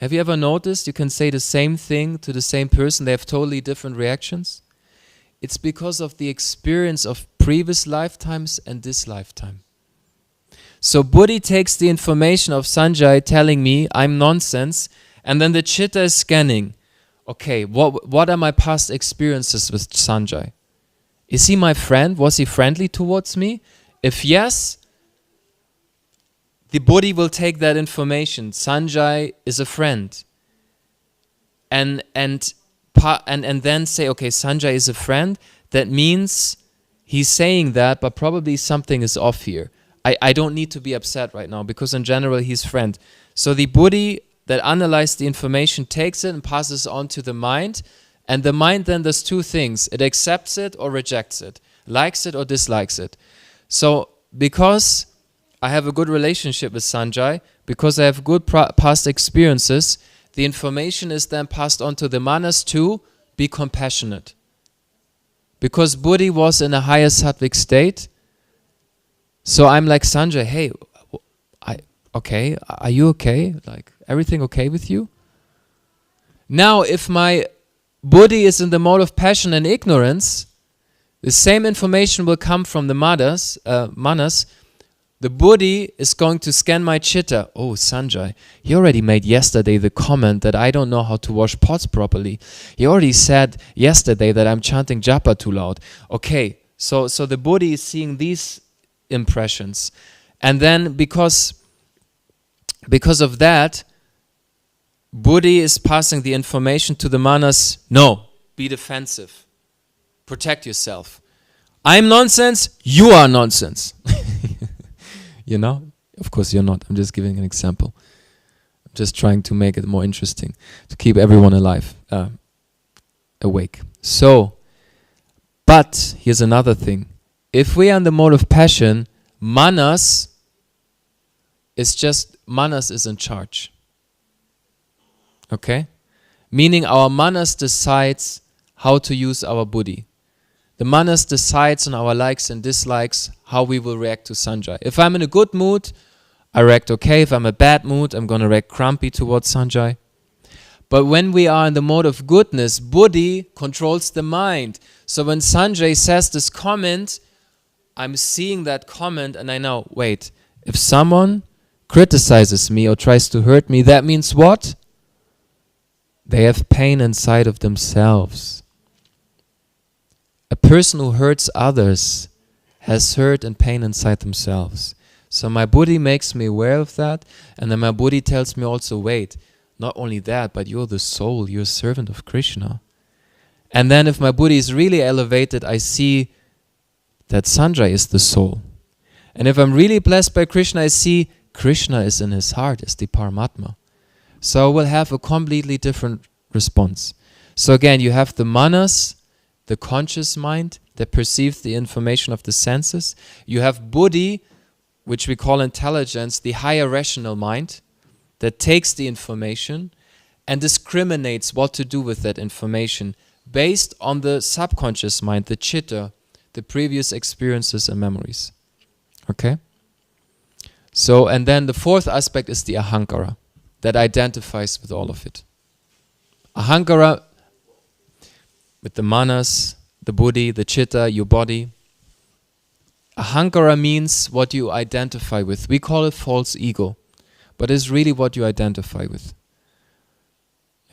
Have you ever noticed you can say the same thing to the same person, they have totally different reactions? It's because of the experience of previous lifetimes and this lifetime. So Buddhi takes the information of Sanjay telling me I'm nonsense, and then the chitta is scanning. Okay, what are my past experiences with Sanjay? Is he my friend? Was he friendly towards me? If yes, the Buddhi will take that information. Sanjay is a friend. And then say, okay, Sanjay is a friend. That means he's saying that, but probably something is off here. I don't need to be upset right now because in general he's friend. So the Buddhi that analyzes the information takes it and passes on to the mind. And the mind then does two things. It accepts it or rejects it. Likes it or dislikes it. So because I have a good relationship with Sanjay, because I have good past experiences, the information is then passed on to the manas to be compassionate. Because Buddhi was in a higher sattvic state, so I'm like, Sanjay, hey, okay, are you okay? Like, everything okay with you? Now, if my Buddhi is in the mode of passion and ignorance, the same information will come from the manas. The Buddhi is going to scan my chitta. Oh, Sanjay, he already made yesterday the comment that I don't know how to wash pots properly. He already said yesterday that I'm chanting japa too loud. Okay, so the Buddhi is seeing these impressions. And then because of that, Buddhi is passing the information to the manas. No, be defensive. Protect yourself. I'm nonsense, you are nonsense. You know? Of course you're not. I'm just giving an example. I'm just trying to make it more interesting, to keep everyone alive, awake. So, but here's another thing. If we are in the mode of passion, manas is in charge. Okay? Meaning our manas decides how to use our buddhi. The manas decides on our likes and dislikes how we will react to Sanjay. If I'm in a good mood, I react okay. If I'm in a bad mood, I'm going to react grumpy towards Sanjay. But when we are in the mode of goodness, buddhi controls the mind. So when Sanjay says this comment, I'm seeing that comment and I know, wait, if someone criticizes me or tries to hurt me, that means what? They have pain inside of themselves. A person who hurts others has hurt and pain inside themselves. So my buddhi makes me aware of that, and then my buddhi tells me also, wait, not only that, but you're the soul, you're a servant of Krishna. And then if my buddhi is really elevated, I see that Sanjay is the soul. And if I'm really blessed by Krishna, I see Krishna is in his heart, is the Paramatma. So I will have a completely different response. So again, you have the manas, the conscious mind that perceives the information of the senses. You have buddhi, which we call intelligence, the higher rational mind that takes the information and discriminates what to do with that information based on the subconscious mind, the chitta, the previous experiences and memories. Okay? So, and then the fourth aspect is the ahankara that identifies with all of it. Ahankara with the manas, the buddhi, the chitta, your body. Ahankara means what you identify with. We call it false ego, but it's really what you identify with.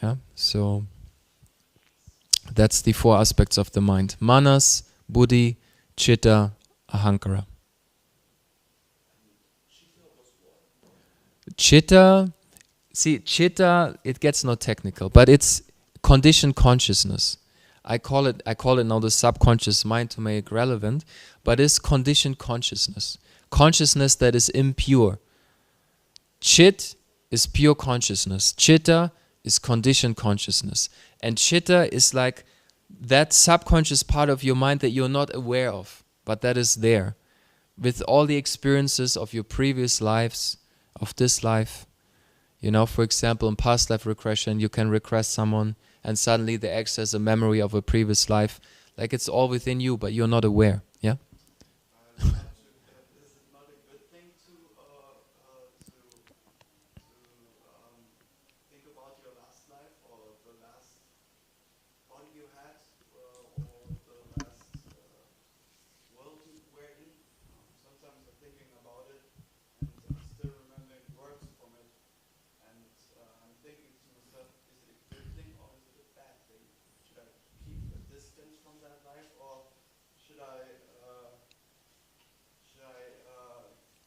Yeah, so that's the four aspects of the mind. Manas, buddhi, chitta, ahankara. Chitta, see, chitta, it gets not technical, but it's conditioned consciousness. I call it now the subconscious mind to make it relevant, but it's conditioned consciousness. Consciousness that is impure. Chit is pure consciousness. Chitta is conditioned consciousness. And chitta is like that subconscious part of your mind that you're not aware of, but that is there. With all the experiences of your previous lives, of this life. You know, for example, in past life regression, you can regress someone and suddenly they access a memory of a previous life. Like it's all within you, but you're not aware. Yeah? Is it not a good thing to think about from that life, or should I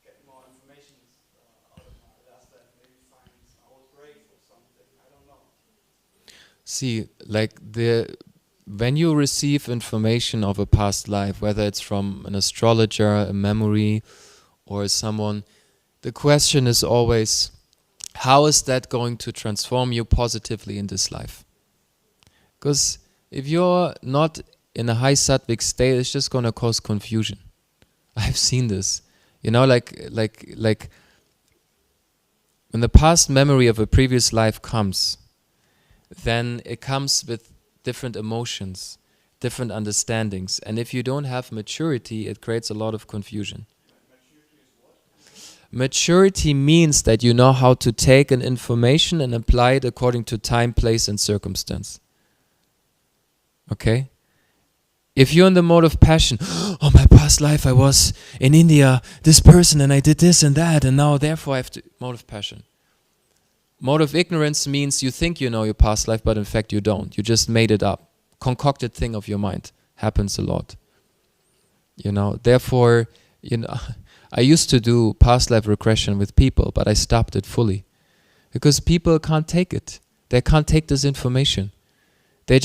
get more information out of my last life? Maybe find an old grave or something. I don't know. See, like when you receive information of a past life, whether it's from an astrologer, a memory, or someone, the question is always, how is that going to transform you positively in this life? Because if you're not in a high sattvic state, it's just going to cause confusion. I've seen this. You know, like when the past memory of a previous life comes, then it comes with different emotions, different understandings. And if you don't have maturity, it creates a lot of confusion. Maturity means that you know how to take an information and apply it according to time, place, and circumstance. Okay? If you're in the mode of passion, oh, my past life I was in India, this person, and I did this and that, and now therefore I have to... Mode of passion. Mode of ignorance means you think you know your past life, but in fact you don't. You just made it up. Concocted thing of your mind. Happens a lot. You know, therefore, you know, I used to do past life regression with people, but I stopped it fully. Because people can't take it. They can't take this information. Then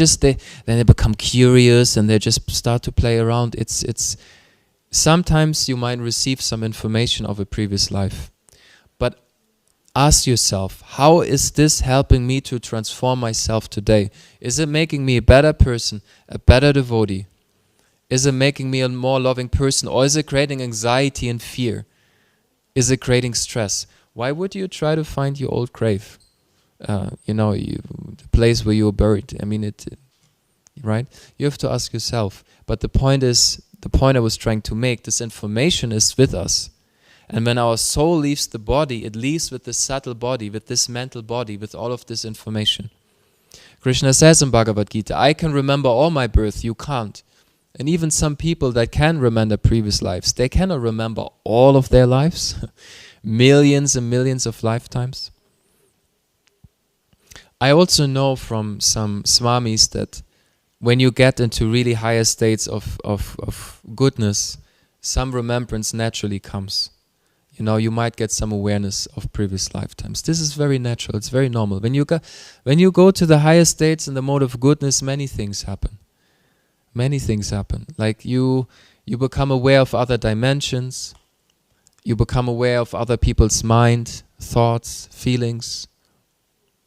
they become curious and they just start to play around. It's sometimes you might receive some information of a previous life. But ask yourself, how is this helping me to transform myself today? Is it making me a better person, a better devotee? Is it making me a more loving person, or is it creating anxiety and fear? Is it creating stress? Why would you try to find your old grave? The place where you were buried. I mean, right? You have to ask yourself. But the point I was trying to make, this information is with us. And when our soul leaves the body, it leaves with this subtle body, with this mental body, with all of this information. Krishna says in Bhagavad Gita, I can remember all my birth, you can't. And even some people that can remember previous lives, they cannot remember all of their lives. Millions and millions of lifetimes. I also know from some swamis that when you get into really higher states of goodness, some remembrance naturally comes. You know, you might get some awareness of previous lifetimes. This is very natural, it's very normal. When you go to the higher states in the mode of goodness, many things happen. Many things happen. Like you become aware of other dimensions. You become aware of other people's mind, thoughts, feelings.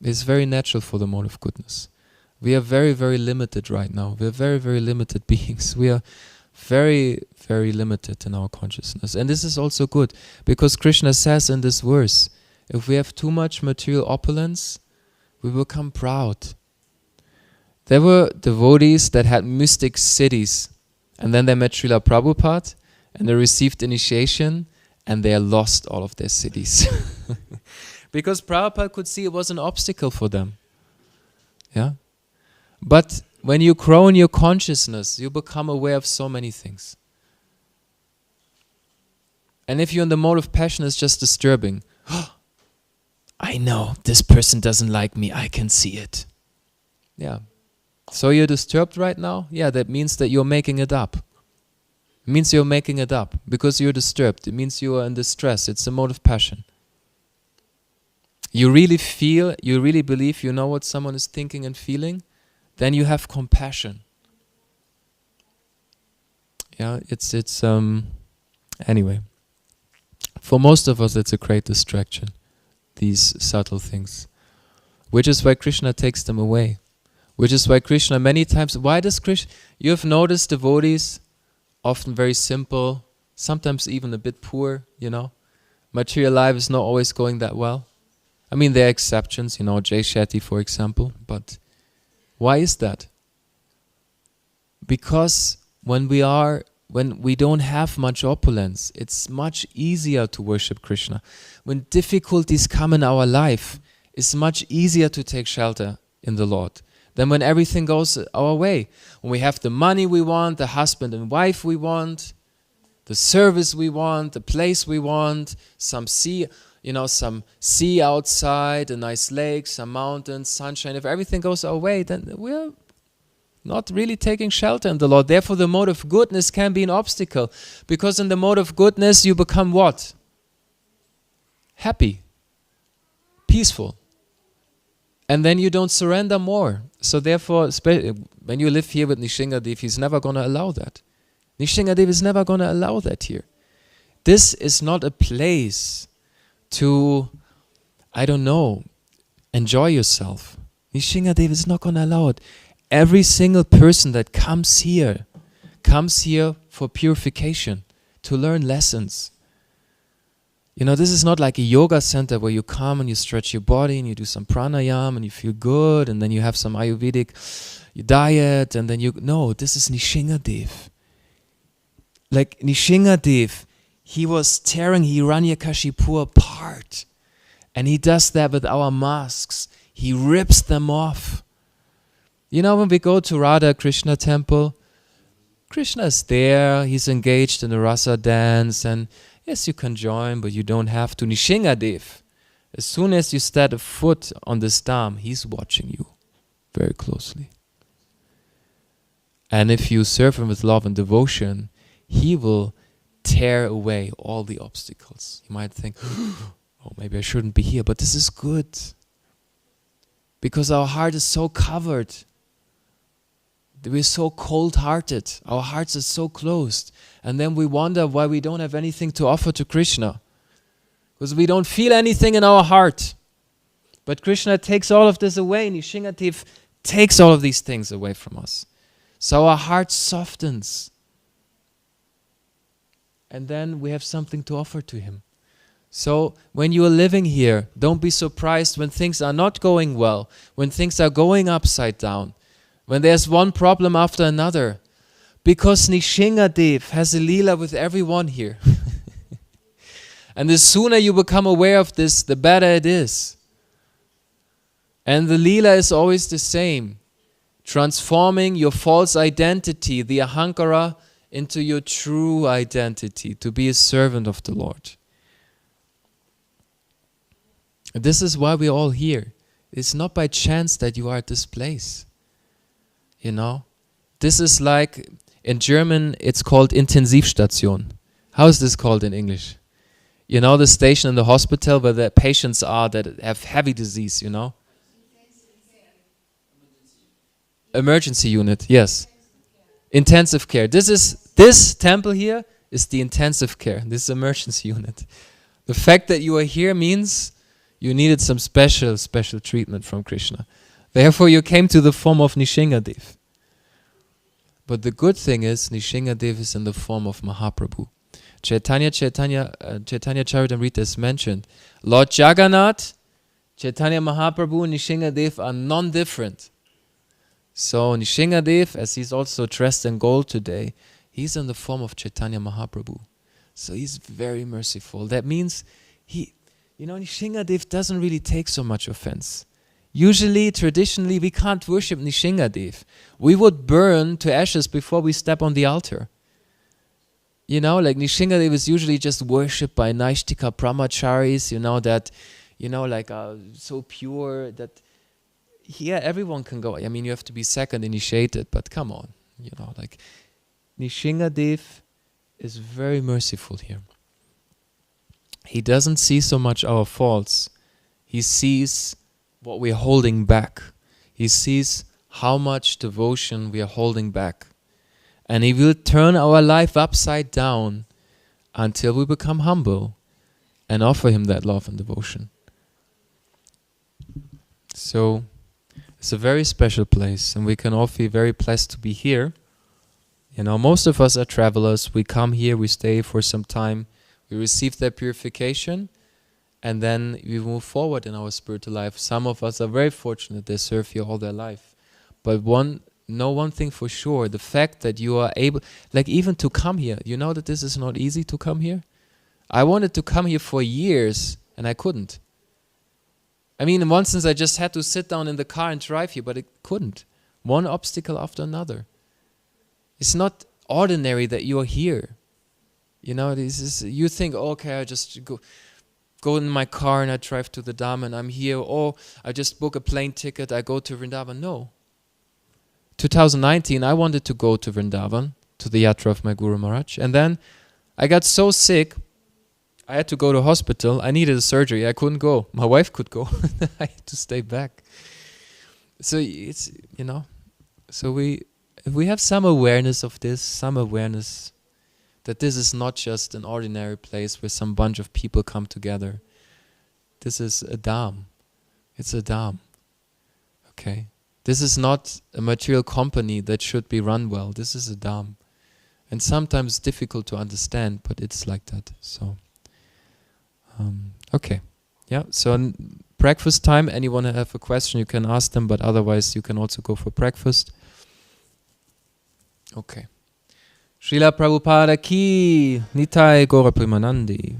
It's very natural for the mode of goodness. We are very, very limited right now. We are very, very limited beings. We are very, very limited in our consciousness. And this is also good, because Krishna says in this verse, if we have too much material opulence, we become proud. There were devotees that had mystic cities, and then they met Srila Prabhupada, and they received initiation, and they lost all of their cities. Because Prabhupada could see it was an obstacle for them. Yeah? But when you grow in your consciousness, you become aware of so many things. And if you're in the mode of passion, it's just disturbing. I know, this person doesn't like me, I can see it. Yeah. So you're disturbed right now? Yeah, that means that you're making it up. It means you're making it up because you're disturbed. It means you are in distress. It's a mode of passion. You really feel, you really believe you know what someone is thinking and feeling, then you have compassion. Yeah, anyway. For most of us, it's a great distraction, these subtle things. Which is why Krishna takes them away. Which is why Krishna many times, why does Krishna, you have noticed devotees, often very simple, sometimes even a bit poor, you know. Material life is not always going that well. I mean, there are exceptions, you know, Jay Shetty, for example, but why is that? Because when we don't have much opulence, it's much easier to worship Krishna. When difficulties come in our life, it's much easier to take shelter in the Lord than when everything goes our way. When we have the money we want, the husband and wife we want, the service we want, the place we want, some sea outside, a nice lake, some mountains, sunshine. If everything goes our way, then not really taking shelter in the Lord. Therefore, the mode of goodness can be an obstacle. Because in the mode of goodness, you become what? Happy, peaceful. And then you don't surrender more. So therefore, when you live here with Nishingadev, he's never going to allow that. Nishingadev is never going to allow that here. This is not a place to, I don't know, enjoy yourself. Nishingadev is not going to allow it. Every single person that comes here for purification, to learn lessons. You know, this is not like a yoga center where you come and you stretch your body and you do some pranayama and you feel good and then you have some Ayurvedic diet and then no, this is Nishingadev. Like Nishingadev, he was tearing Hiranyakashipu apart. And he does that with our masks. He rips them off. You know, when we go to Radha Krishna temple, Krishna is there, he's engaged in the rasa dance, and yes, you can join, but you don't have to. Nishingadev, as soon as you set a foot on this dham, he's watching you very closely. And if you serve him with love and devotion, he will tear away all the obstacles. You might think, oh, maybe I shouldn't be here, but this is good. Because our heart is so covered. We're so cold-hearted. Our hearts are so closed. And then we wonder why we don't have anything to offer to Krishna. Because we don't feel anything in our heart. But Krishna takes all of this away. Nishingadev takes all of these things away from us. So our heart softens. And then we have something to offer to him. So when you are living here, don't be surprised when things are not going well, when things are going upside down, when there's one problem after another. Because Nishingadev has a leela with everyone here. And the sooner you become aware of this, the better it is. And the leela is always the same. Transforming your false identity, the ahankara, into your true identity, to be a servant of the Lord. This is why we're all here. It's not by chance that you are at this place. You know? This is like, in German, it's called Intensivstation. How is this called in English? You know, the station in the hospital where the patients are that have heavy disease, you know? Emergency unit, yes. Intensive care. This temple here is the intensive care. This is emergency unit. The fact that you are here means you needed some special treatment from Krishna. Therefore, you came to the form of Nishingadev. But the good thing is, Nishingadev is in the form of Mahaprabhu. Chaitanya Charitamrita is mentioned. Lord Jagannath, Chaitanya Mahaprabhu, and Nishingadev are non-different. So Nishingadev, as he's also dressed in gold today, he's in the form of Chaitanya Mahaprabhu. So he's very merciful. That means Nishingadev doesn't really take so much offense. Usually, traditionally, we can't worship Nishingadev. We would burn to ashes before we step on the altar. You know, like Nishingadev is usually just worshipped by Naishtika brahmacharis, so pure that here everyone can go. I mean, you have to be second initiated, but come on. Nishingadev is very merciful here. He doesn't see so much our faults. He sees what we are holding back. He sees how much devotion we are holding back. And he will turn our life upside down until we become humble and offer him that love and devotion. So, it's a very special place, and we can all feel very blessed to be here. You know, most of us are travelers. We come here, we stay for some time, we receive that purification, and then we move forward in our spiritual life. Some of us are very fortunate, they serve here all their life. But one thing for sure, the fact that you are able, like even to come here, you know that this is not easy to come here? I wanted to come here for years, and I couldn't. I mean, in one sense, I just had to sit down in the car and drive here, but it couldn't. One obstacle after another. It's not ordinary that you are here. You know, you think, okay, I just go in my car and I drive to the Dham and I'm here. Or I just book a plane ticket, I go to Vrindavan. No. 2019, I wanted to go to Vrindavan, to the yatra of my Guru Maharaj. And then I got so sick, I had to go to hospital. I needed a surgery. I couldn't go. My wife could go. I had to stay back. So it's, so we have some awareness of this, some awareness that this is not just an ordinary place where some bunch of people come together. This is a dham. It's a dham. Okay? This is not a material company that should be run well. This is a dham. And sometimes difficult to understand, but it's like that. So, okay. Yeah, so breakfast time. Anyone have a question, you can ask them, but otherwise you can also go for breakfast. Okay. Srila Prabhupada ki Nitai Gaura Premanandi.